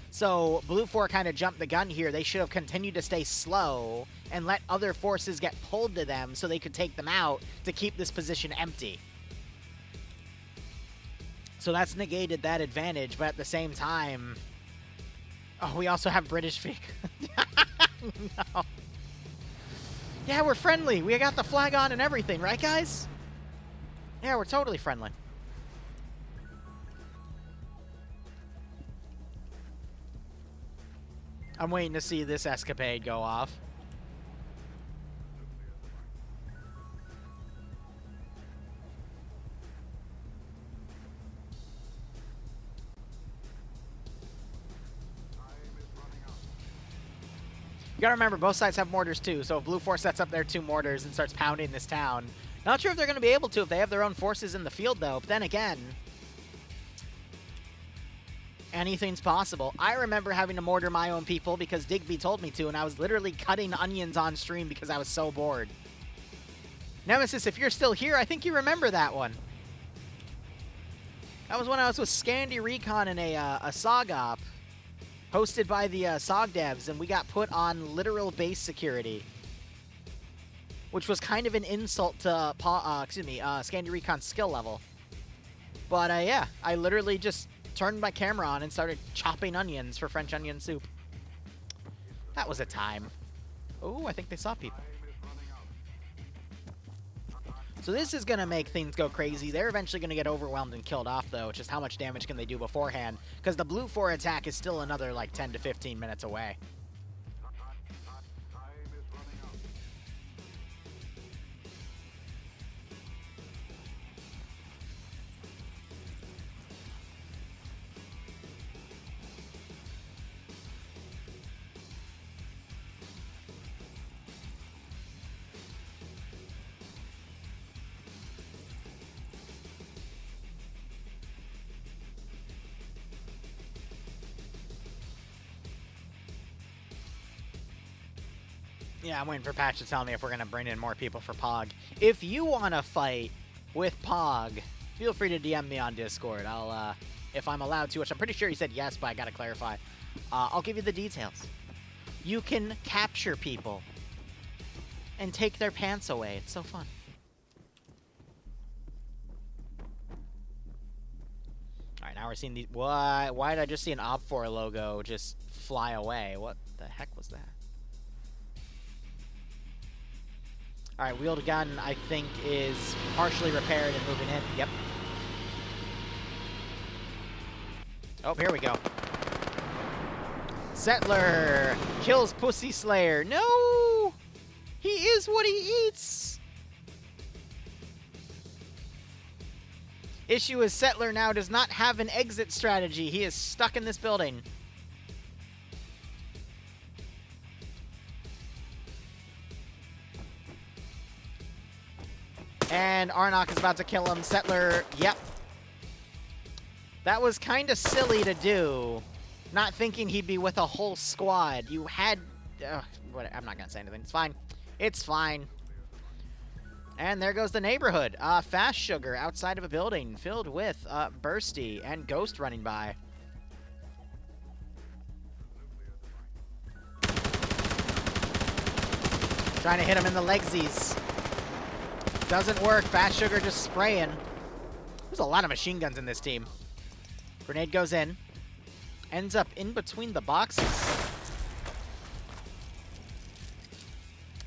[SPEAKER 1] So Blue 4 kind of jumped the gun here. They should have continued to stay slow and let other forces get pulled to them so they could take them out to keep this position empty. So that's negated that advantage, but at the same time... Oh, we also have British Fig. No. Yeah, we're friendly. We got the flag on and everything, right, guys? Yeah, we're totally friendly. I'm waiting to see this escapade go off. You gotta remember, both sides have mortars too, so if Blue 4 sets up their 2 mortars and starts pounding this town... Not sure if they're gonna be able to if they have their own forces in the field, though. But then again... anything's possible. I remember having to mortar my own people because Digby told me to, and I was literally cutting onions on stream because I was so bored. Nemesis, if you're still here, I think you remember that one. That was when I was with Scandi Recon in a SOG op, hosted by the SOG devs, and we got put on literal base security, which was kind of an insult to Scandi Recon's skill level. But yeah, I literally just turned my camera on and started chopping onions for French onion soup. That was a time. Oh, I think they saw people. So this is going to make things go crazy. They're eventually going to get overwhelmed and killed off, though. It's just how much damage can they do beforehand? Because the Blue 4 attack is still another, like, 10 to 15 minutes away. Yeah, I'm waiting for Patch to tell me if we're going to bring in more people for POG. If you want to fight with POG, feel free to DM me on Discord. I'll, if I'm allowed to, which I'm pretty sure he said yes, but I got to clarify. I'll give you the details. You can capture people and take their pants away. It's so fun. All right, now we're seeing these. Why did I just see an OFCRA logo just fly away? What the heck was that? All right, wheeled gun, I think, is partially repaired and moving in. Yep. Oh, here we go. Settler kills Pussy Slayer. No! He is what he eats! Issue is Settler now does not have an exit strategy. He is stuck in this building. And Arnok is about to kill him. Settler, yep. That was kind of silly to do. Not thinking he'd be with a whole squad. You had... I'm not going to say anything. It's fine. It's fine. And there goes the neighborhood. Fast Sugar outside of a building filled with Bursty and Ghost running by. Trying to hit him in the legsies. Doesn't work. Fast Sugar just spraying. There's a lot of machine guns in this team. Grenade goes in. Ends up in between the boxes.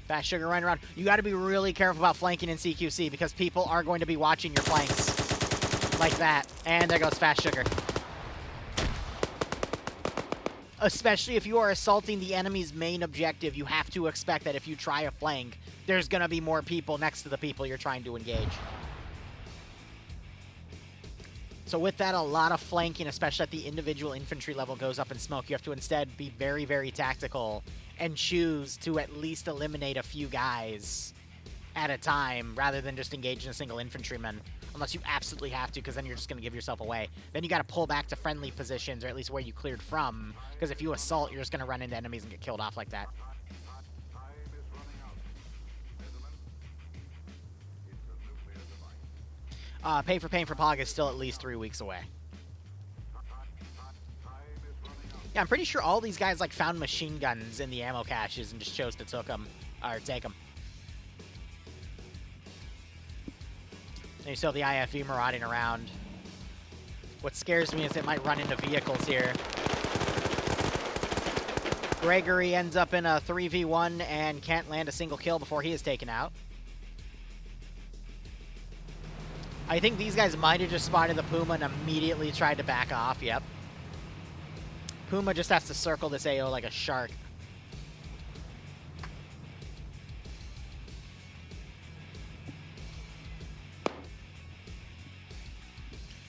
[SPEAKER 1] Fast Sugar running around. You got to be really careful about flanking in CQC because people are going to be watching your flanks. Like that. And there goes Fast Sugar. Especially if you are assaulting the enemy's main objective, you have to expect that if you try a flank, there's going to be more people next to the people you're trying to engage. So with that, a lot of flanking, especially at the individual infantry level, goes up in smoke. You have to instead be very, very tactical and choose to at least eliminate a few guys at a time rather than just engaging a single infantryman. Unless you absolutely have to, because then you're just going to give yourself away. Then you got to pull back to friendly positions, or at least where you cleared from, because if you assault, you're just going to run into enemies and get killed off like that. Pay for Pain for Pog is still at least 3 weeks away. Yeah, I'm pretty sure all these guys like found machine guns in the ammo caches and just chose to take them. And you still have the IFV marauding around. What scares me is it might run into vehicles here. Gregory ends up in a 3v1 and can't land a single kill before he is taken out. I think these guys might have just spotted the Puma and immediately tried to back off. Yep. Puma just has to circle this AO like a shark.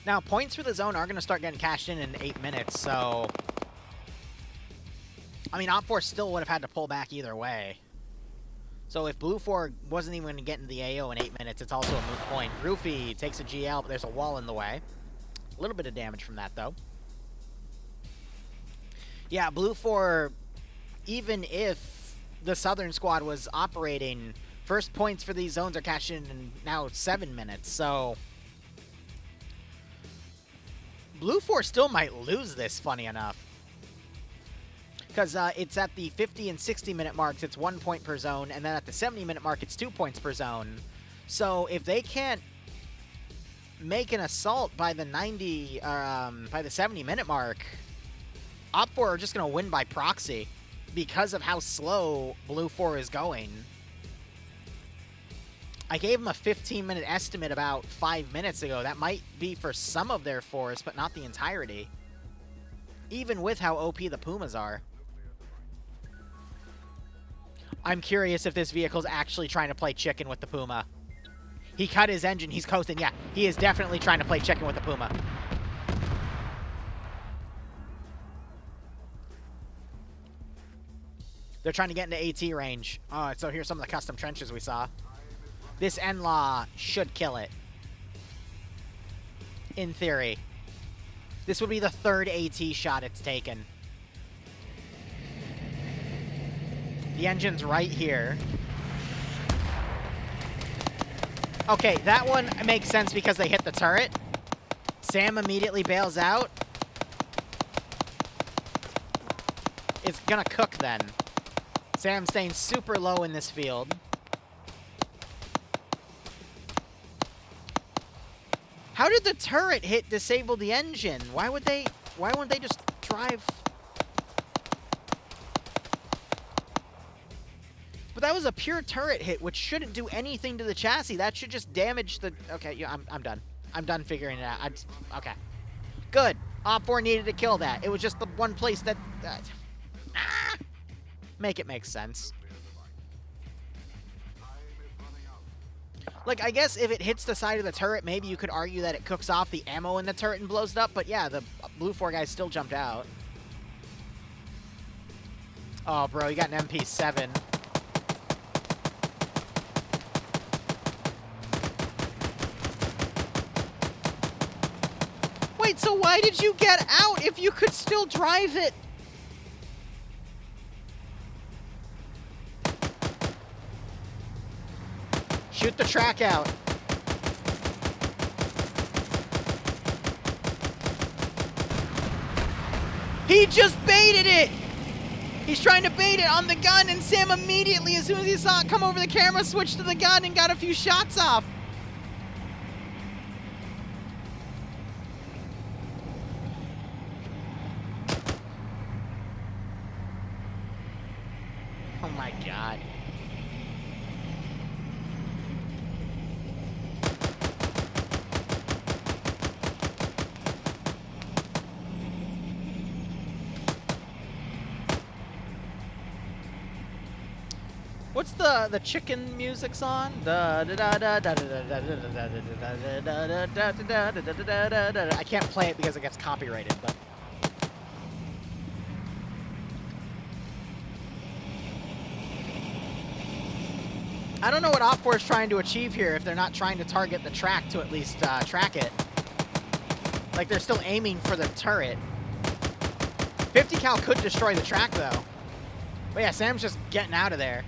[SPEAKER 1] Now, points for the zone are going to start getting cashed in 8 minutes, so... I mean, OPFOR still would have had to pull back either way. So if Blue 4 wasn't even going to get into the AO in 8 minutes, it's also a moot point. Roofy takes a GL, but there's a wall in the way. A little bit of damage from that, though. Yeah, Blue 4, even if the Southern squad was operating, first points for these zones are cashed in now 7 minutes, so... Blue 4 still might lose this, funny enough. Because it's at the 50 and 60 minute marks, it's 1 point per zone, and then at the 70 minute mark, it's 2 points per zone. So if they can't make an assault by the 70 minute mark, OPFOR are just going to win by proxy because of how slow Blue 4 is going. I gave them a 15-minute estimate about 5 minutes ago. That might be for some of their force, but not the entirety. Even with how OP the Pumas are. I'm curious if this vehicle's actually trying to play chicken with the Puma. He cut his engine. He's coasting. Yeah, he is definitely trying to play chicken with the Puma. They're trying to get into AT range. Oh, so here's some of the custom trenches we saw. This N-Law should kill it. In theory. This would be the third AT shot it's taken. The engine's right here. Okay, that one makes sense because they hit the turret. Sam immediately bails out. It's gonna cook then. Sam staying super low in this field. How did the turret hit disable the engine? Why wouldn't they just drive? But that was a pure turret hit, which shouldn't do anything to the chassis. That should just damage the... Okay, yeah, I'm done. I'm done figuring it out. Okay. Good. OPFOR needed to kill that. It was just the one place that... Make it make sense. Like, I guess if it hits the side of the turret, maybe you could argue that it cooks off the ammo in the turret and blows it up. But yeah, the Blue 4 guys still jumped out. Oh, bro, you got an MP7. Wait, so why did you get out if you could still drive it? Shoot the track out. He just baited it! He's trying to bait it on the gun, and Sam immediately, as soon as he saw it come over the camera, switched to the gun and got a few shots off. Oh my god. What's the chicken music song? I can't play it because it gets copyrighted, but I don't know what OFCRA is trying to achieve here if they're not trying to target the track to at least track it. Like, they're still aiming for the turret. 50 cal could destroy the track, though. But yeah, Sam's just getting out of there.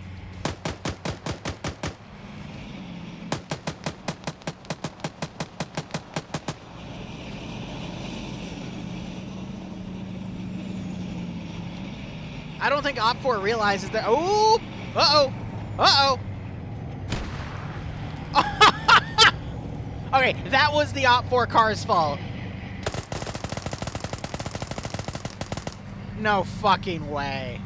[SPEAKER 1] I don't think OFCRA realizes that. Oh! Uh-oh! Uh-oh! Okay, that was the OFCRA car's fault. No fucking way.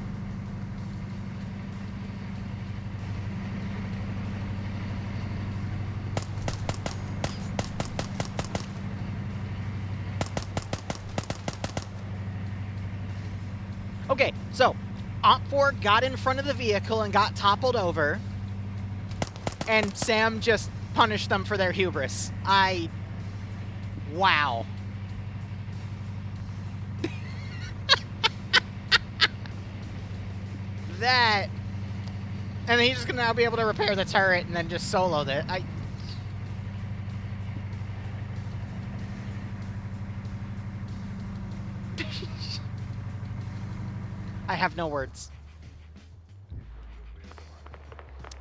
[SPEAKER 1] Okay, so OFCRA got in front of the vehicle and got toppled over, and Sam just punished them for their hubris. Wow. That, and he's just gonna now be able to repair the turret and then just solo that. I have no words.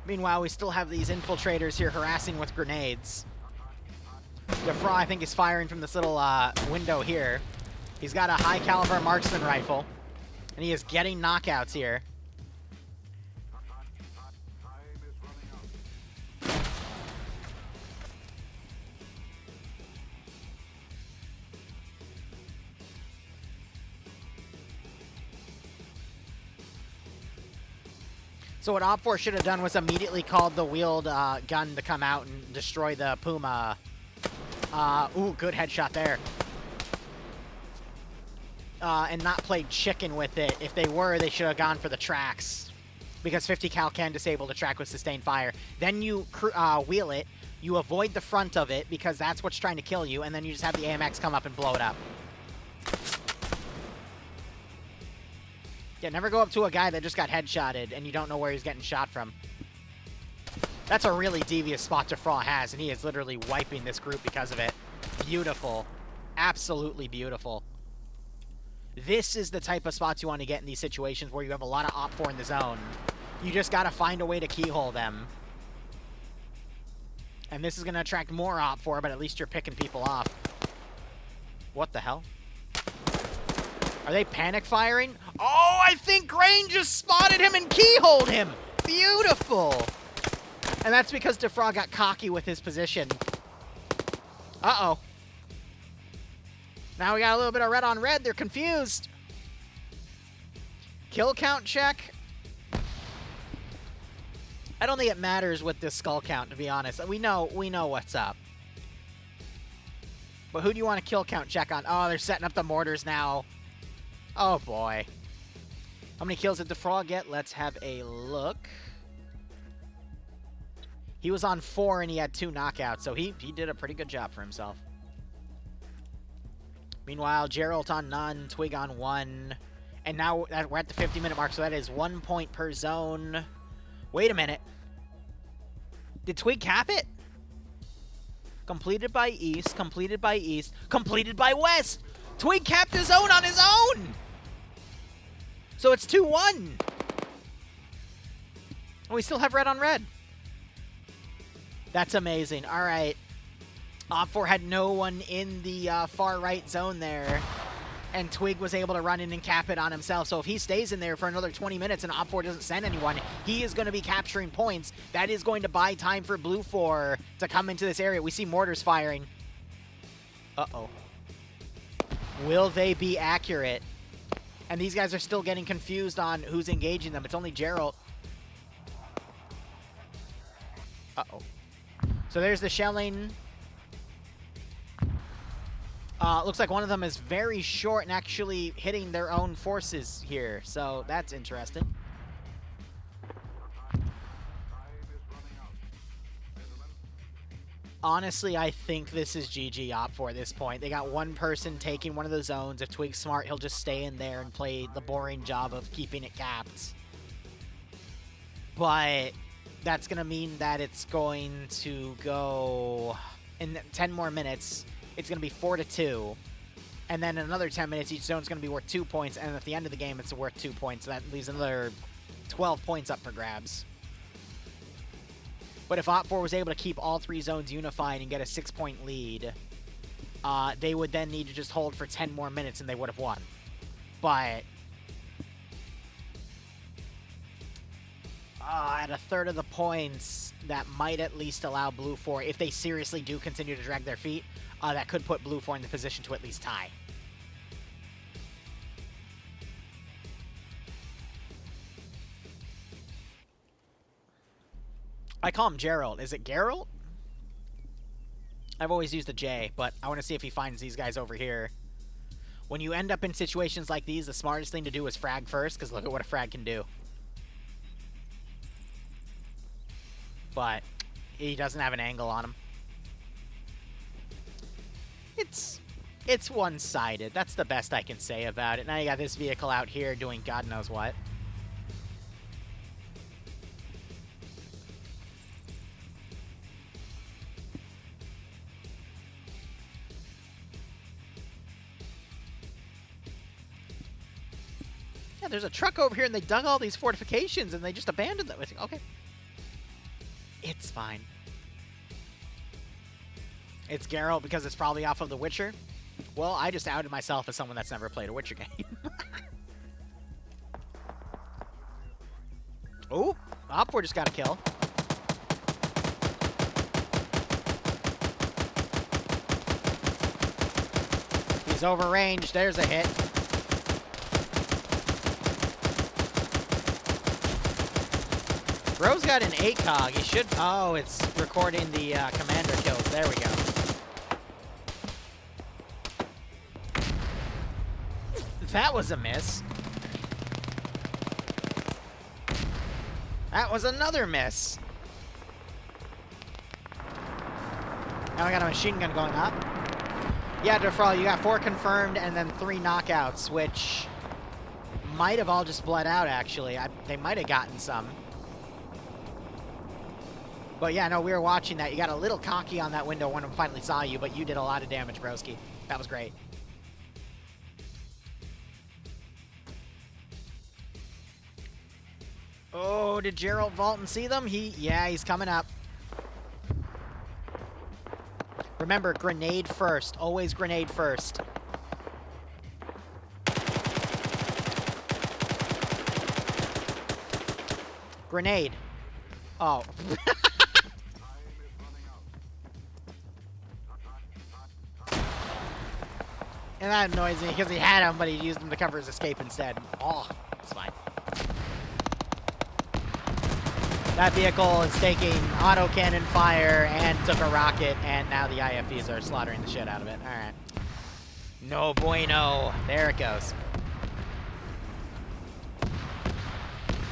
[SPEAKER 1] Meanwhile, we still have these infiltrators here harassing with grenades. DeFraw, I think, is firing from this little window here. He's got a high-caliber marksman rifle, and he is getting knockouts here. So what OFCRA should have done was immediately called the wheeled gun to come out and destroy the Puma. Ooh, good headshot there. And not played chicken with it. If they were, they should have gone for the tracks. Because 50 cal can disable the track with sustained fire. Then you wheel it. You avoid the front of it because that's what's trying to kill you. And then you just have the AMX come up and blow it up. Yeah, never go up to a guy that just got headshotted and you don't know where he's getting shot from. That's a really devious spot DeFraw has, and he is literally wiping this group because of it. Beautiful. Absolutely beautiful. This is the type of spots you want to get in these situations where you have a lot of OFCRA in the zone. You just got to find a way to keyhole them. And this is going to attract more OFCRA, but at least you're picking people off. What the hell? Are they panic firing? Oh, I think Grain just spotted him and keyholed him. Beautiful. And that's because DeFraw got cocky with his position. Uh-oh. Now we got a little bit of red on red. They're confused. Kill count check. I don't think it matters with this skull count, to be honest. We know what's up. But who do you want to kill count check on? Oh, they're setting up the mortars now. Oh, boy. How many kills did DeFraw get? Let's have a look. He was on 4 and he had 2 knockouts, so he did a pretty good job for himself. Meanwhile, Geralt on none, Twig on 1. And now we're at the 50-minute mark, so that is 1 point per zone. Wait a minute. Did Twig cap it? Completed by East, completed by East, completed by West. Twig capped his zone on his own. So it's 2-1. And we still have red on red. That's amazing. All right. OFCRA had no one in the far right zone there, and Twig was able to run in and cap it on himself. So if he stays in there for another 20 minutes and OFCRA doesn't send anyone, he is going to be capturing points. That is going to buy time for Blue 4 to come into this area. We see mortars firing. Uh-oh. Will they be accurate? And these guys are still getting confused on who's engaging them. It's only Gerald. Uh-oh. So there's the shelling. Looks like one of them is very short and actually hitting their own forces here. So that's interesting. Honestly, I think this is GG OFCRA at this point. They got one person taking one of the zones. If Twig's smart, he'll just stay in there and play the boring job of keeping it capped. But that's going to mean that it's going to go in 10 more minutes. It's going to be 4-2. And then in another 10 minutes, each zone's going to be worth 2 points. And at the end of the game, it's worth 2 points. So that leaves another 12 points up for grabs. But if OFCRA was able to keep all 3 zones unified and get a 6-point lead, they would then need to just hold for 10 more minutes and they would have won. But at a third of the points, that might at least allow Blue 4, if they seriously do continue to drag their feet, that could put Blue 4 in the position to at least tie. I call him Gerald. Is it Gerald? I've always used a J, but I want to see if he finds these guys over here. When you end up in situations like these, the smartest thing to do is frag first, because look at what a frag can do. But he doesn't have an angle on him. It's one-sided. That's the best I can say about it. Now you got this vehicle out here doing God knows what. Yeah, there's a truck over here and they dug all these fortifications and they just abandoned them. Okay. It's fine. It's Geralt because it's probably off of The Witcher. Well, I just outed myself as someone that's never played a Witcher game. Oh, OFCRA just got a kill. He's over range. There's a hit. Bro's got an ACOG. He should... Oh, it's recording the commander kills. There we go. That was a miss. That was another miss. Now we got a machine gun going up. Yeah, Defraul, you got 4 confirmed and then 3 knockouts, which might have all just bled out, actually. They might have gotten some. But yeah, no, we were watching that. You got a little cocky on that window when I finally saw you, but you did a lot of damage, broski. That was great. Oh, did Gerald vault and see them? Yeah, he's coming up. Remember, grenade first. Always grenade first. Grenade. Oh. And that annoys me because he had him, but he used him to cover his escape instead. Oh, it's fine. That vehicle is taking autocannon fire and took a rocket, and now the IFVs are slaughtering the shit out of it. All right. No bueno. There it goes.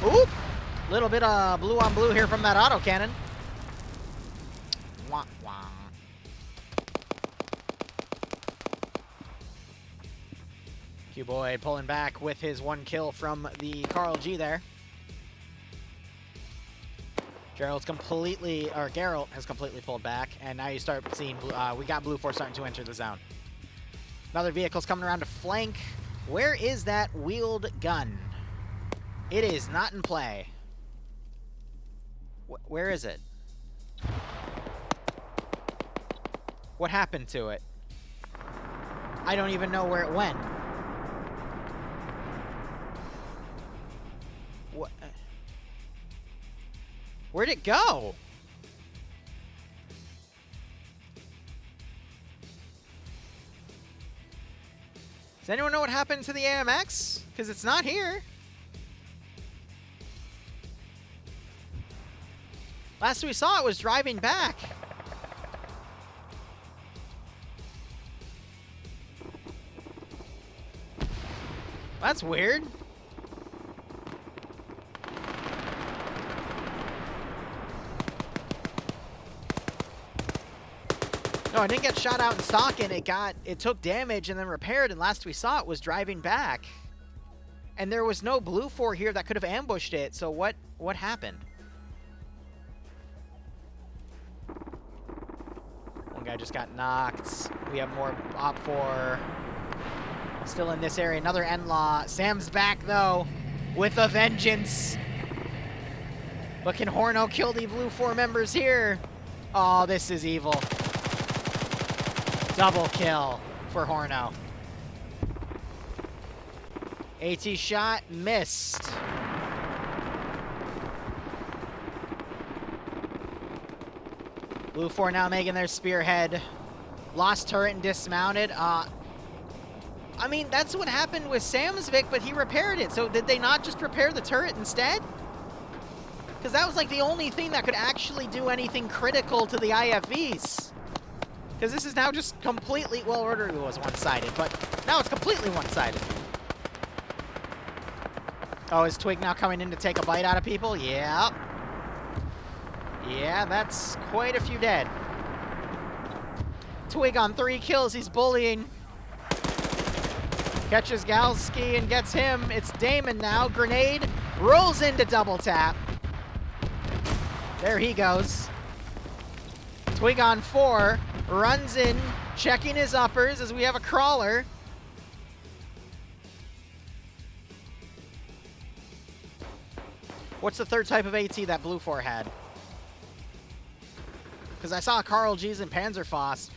[SPEAKER 1] Oop! Little bit of blue on blue here from that autocannon. Wah, wah. Q-Boy pulling back with his 1 kill from the Carl G there. Gerald has completely pulled back, and now you start seeing, we got Blue 4 starting to enter the zone. Another vehicle's coming around to flank. Where is that wheeled gun? It is not in play. Where is it? What happened to it? I don't even know where it went. What? Where'd it go? Does anyone know what happened to the AMX? Because it's not here. Last we saw it was driving back. That's weird. No, it didn't get shot out in stock, and it took damage and then repaired, and last we saw it was driving back. And there was no Blue 4 here that could have ambushed it, so what happened? One guy just got knocked. We have more Op 4 still in this area. Another N-Law. Sam's back, though, with a vengeance. But can Horno kill the Blue 4 members here? Oh, this is evil. Double kill for Horno. AT shot missed. Blue 4 now making their spearhead. Lost turret and dismounted. I mean, that's what happened with Sam's Vic, but he repaired it. So did they not just repair the turret instead? Because that was like the only thing that could actually do anything critical to the IFVs. Because this is now just completely, well, order was one-sided, but now it's completely one-sided. Oh, is Twig now coming in to take a bite out of people? Yeah. Yeah, that's quite a few dead. Twig on 3 kills, he's bullying. Catches Galski and gets him. It's Damon now. Grenade rolls into double tap. There he goes. Twig on 4. Runs in, checking his uppers as we have a crawler. What's the third type of AT that Blue 4 had? Because I saw Carl G's and Panzerfaust.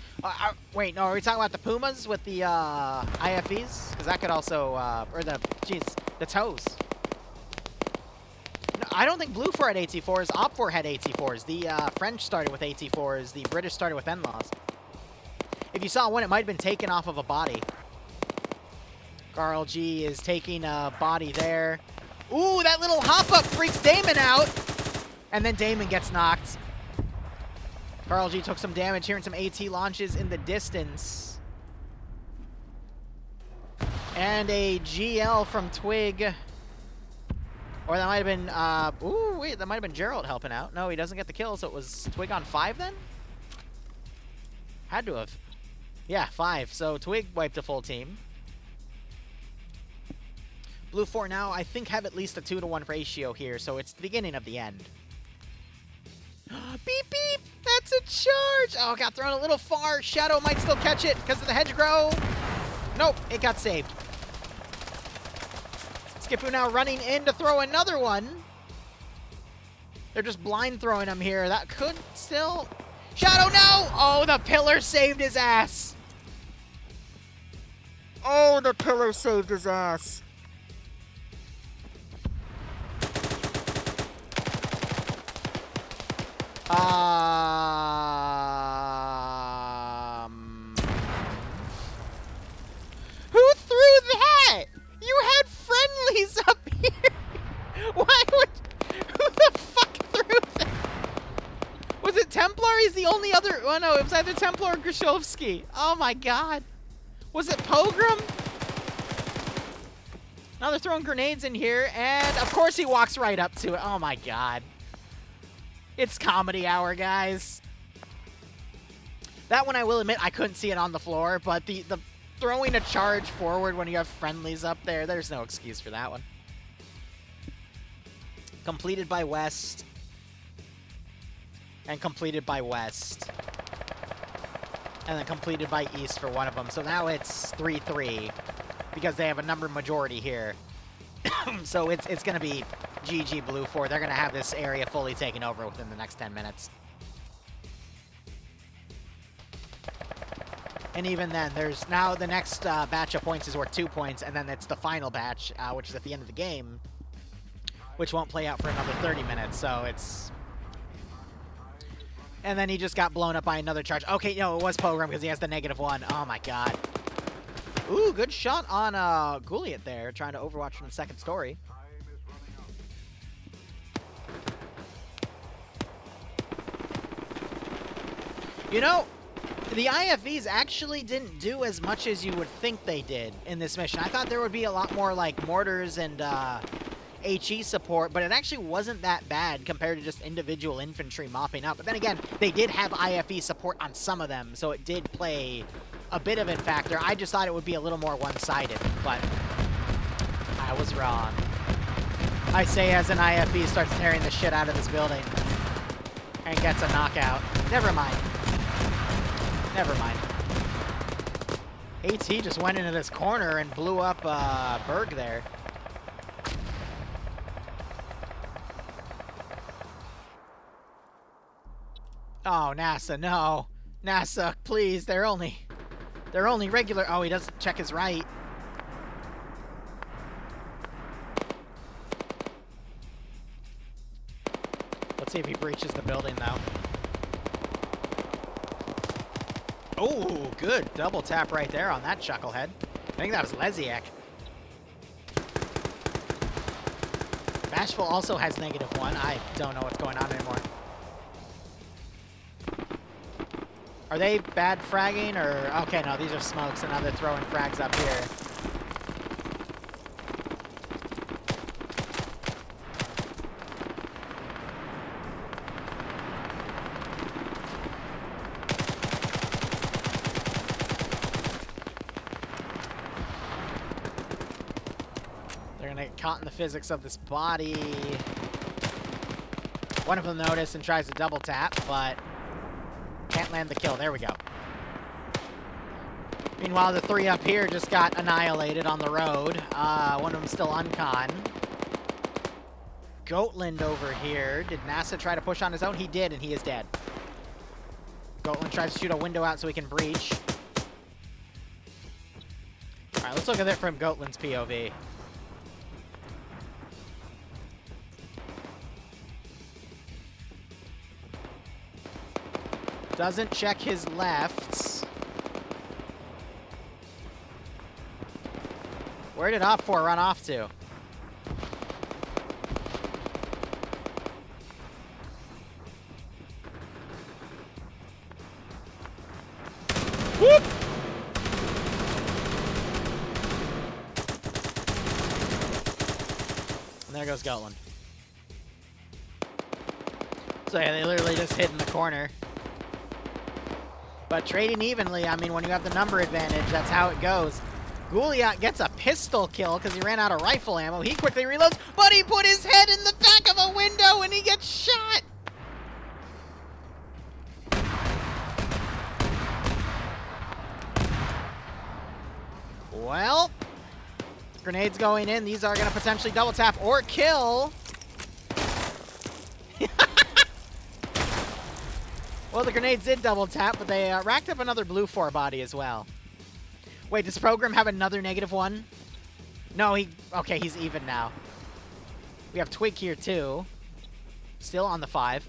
[SPEAKER 1] Wait, no, are we talking about the Pumas with the IFVs? Because that could also, or the toes. No, I don't think Blue 4 had AT4s. Op 4 had AT4s. The French started with AT4s. The British started with N-Laws. If you saw one, it might have been taken off of a body. Carl G is taking a body there. Ooh, that little hop-up freaks Damon out. And then Damon gets knocked. Carl G took some damage here and some AT launches in the distance. And a GL from Twig. Or that might have been, ooh, wait, that might have been Gerald helping out. No, he doesn't get the kill, so it was Twig on 5 then? Had to have. Yeah, 5. So Twig wiped a full team. Blue 4 now, I think, have at least a 2-to-1 ratio here, so it's the beginning of the end. Beep, beep! That's a charge! Oh, got thrown a little far. Shadow might still catch it because of the hedgerow. Nope, it got saved. Skipu now running in to throw another one. They're just blind throwing him here. That could still... Shadow, no! Oh, the pillar saved his ass. Oh, the pillar saved his ass. Who threw that? You had friendlies up here. Why would... Who the fuck threw that? Was it Templar? He's the only other... Oh, no, it was either Templar or Grishowski. Oh, my God. Was it Pogrom? Now they're throwing grenades in here, and of course he walks right up to it. Oh, my God. It's comedy hour, guys. That one, I will admit, I couldn't see it on the floor, but the throwing a charge forward when you have friendlies up there, there's no excuse for that one. Completed by West. And completed by West. And then completed by East for one of them. So now it's 3-3 because they have a number majority here. So it's going to be GG Blue 4. They're going to have this area fully taken over within the next 10 minutes. And even then, there's now the next batch of points is worth 2 points, and then it's the final batch, which is at the end of the game, which won't play out for another 30 minutes, so it's... And then he just got blown up by another charge. Okay, no, it was Pogrom because he has the -1. Oh my god. Ooh, good shot on Gouliot there, trying to overwatch from the second story. You know, the IFVs actually didn't do as much as you would think they did in this mission. I thought there would be a lot more, like, mortars and HE support, but it actually wasn't that bad compared to just individual infantry mopping up. But then again, they did have IFE support on some of them, so it did play a bit of a factor. I just thought it would be a little more one-sided, but I was wrong. I say as an IFE starts tearing the shit out of this building and gets a knockout. Never mind. Never mind. AT just went into this corner and blew up Berg there. Oh, NASA, no. NASA, please, they're only regular. Oh, he doesn't check his right. Let's see if he breaches the building, though. Oh, good double tap right there on that chucklehead. I think that was Leziak. Bashful also has -1. I don't know what's going on anymore. Are they bad fragging, or... Okay, no, these are smokes, and now they're throwing frags up here. They're gonna get caught in the physics of this body. One of them noticed and tries to double tap, but... can't land the kill. There we go. Meanwhile, the 3 up here just got annihilated on the road. One of them still uncon. Goatland over here. Did NASA try to push on his own? He did, and he is dead. Goatland tries to shoot a window out so he can breach. Alright, let's look at it from Goatland's POV. Doesn't check his lefts. Where did OFCRA run off to? Whoop! And there goes Goatland. So yeah, they literally just hid in the corner. But trading evenly, I mean, when you have the number advantage, that's how it goes. Gouliot gets a pistol kill because he ran out of rifle ammo. He quickly reloads, but he put his head in the back of a window and he gets shot! Well, grenades going in. These are going to potentially double tap or kill. Well, the grenades did double tap, but they racked up another blue 4 body as well. Wait, does Program have another -1? No, okay, he's even now. We have Twig here, too. Still on the 5.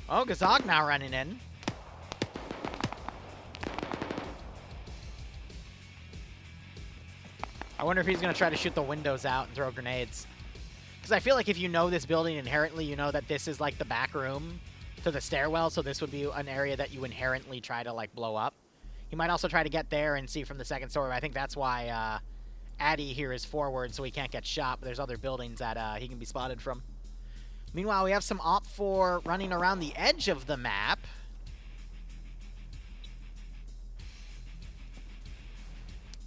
[SPEAKER 1] Oh, Gazog now running in. I wonder if he's going to try to shoot the windows out and throw grenades. Because I feel like if you know this building inherently, you know that this is like the back room to the stairwell, so this would be an area that you inherently try to like blow up. He might also try to get there and see from the second story. I think that's why Addy here is forward, so he can't get shot, but there's other buildings that he can be spotted from. Meanwhile, we have some OPFOR running around the edge of the map.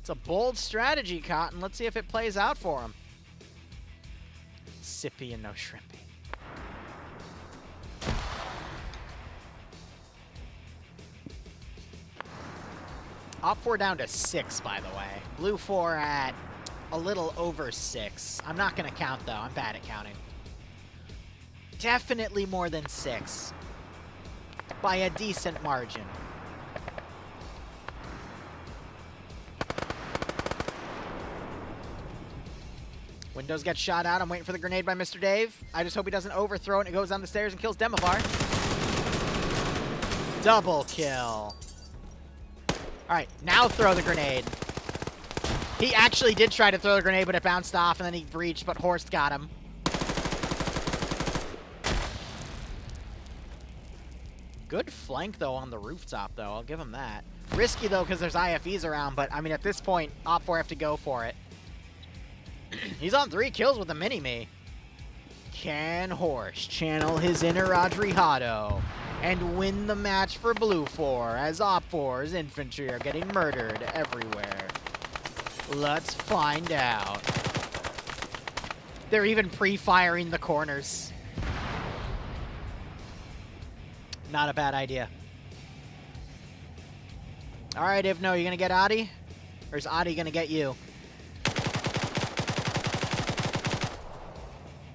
[SPEAKER 1] It's a bold strategy, Cotton. Let's see if it plays out for him. Sippy and no shrimpy. OPFOR down to 6, by the way. Blue 4 at a little over 6. I'm not going to count, though. I'm bad at counting. definitely more than 6. By a decent margin. Windows gets shot out. I'm waiting for the grenade by Mr. Dave. I just hope he doesn't overthrow it and it goes down the stairs and kills Demovar. Double kill. Alright, now throw the grenade. He actually did try to throw the grenade, but it bounced off, and then he breached, but Horst got him. Good flank, though, on the rooftop, though. I'll give him that. Risky, though, because there's IFEs around, but, I mean, at this point, OFCRA have to go for it. He's on 3 kills with a mini-me. Can Horst channel his inner Adriano and win the match for Blue 4 as OFCRA's infantry are getting murdered everywhere? Let's find out. They're even pre-firing the corners. Not a bad idea. All right, Ivno, you gonna get Adi? Or is Adi gonna get you?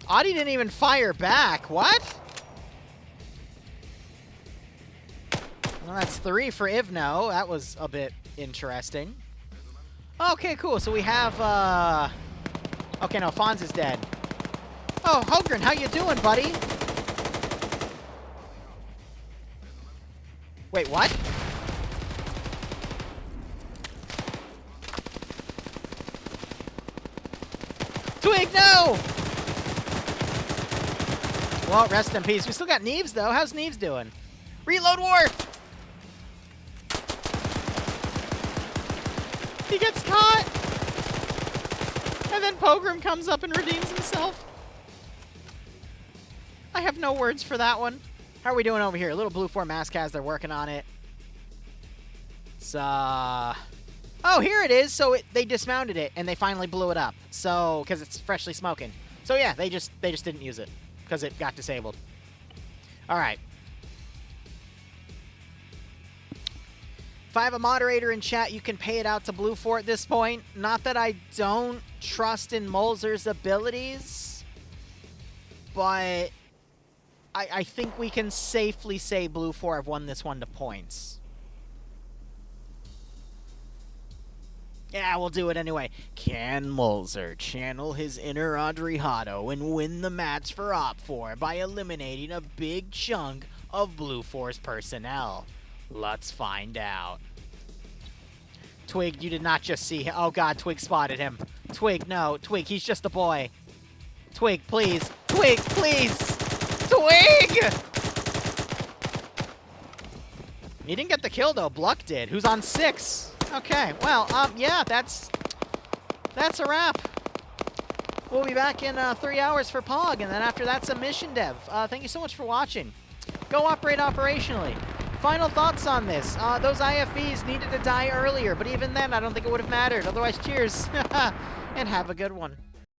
[SPEAKER 1] Adi didn't even fire back. What? Well, that's 3 for Ivno. That was a bit interesting. Okay, cool. So we have, okay, no, Fonz is dead. Oh, Hogren, how you doing, buddy? Wait, what? Twig, no! Well, rest in peace. We still got Neves, though. How's Neves doing? Reload war! He gets caught! And then Pogrom comes up and redeems himself. I have no words for that one. How are we doing over here? Little Blue 4 Maskaz, they're working on it. It's, oh, here it is. So they dismounted it, and they finally blew it up. So, because it's freshly smoking. So yeah, they just didn't use it. Because it got disabled. Alright. If I have a moderator in chat, you can pay it out to Blue 4 at this point. Not that I don't trust in Molzer's abilities, but I think we can safely say Blue 4 have won this one to points. Yeah, we'll do it anyway. Can Molzer channel his inner Adriano and win the match for OFCRA by eliminating a big chunk of Blue 4's personnel? Let's find out. Twig, you did not just see him. Oh god, Twig spotted him. Twig, no. Twig, he's just a boy. Twig, please. Twig, please! Twig! He didn't get the kill, though. Bluck did. Who's on 6? Okay, well, yeah, that's a wrap. We'll be back in 3 hours for POG, and then after that, some mission dev. Thank you so much for watching. Go operate operationally. Final thoughts on this. Those IFEs needed to die earlier, but even then, I don't think it would have mattered. Otherwise, cheers, and have a good one.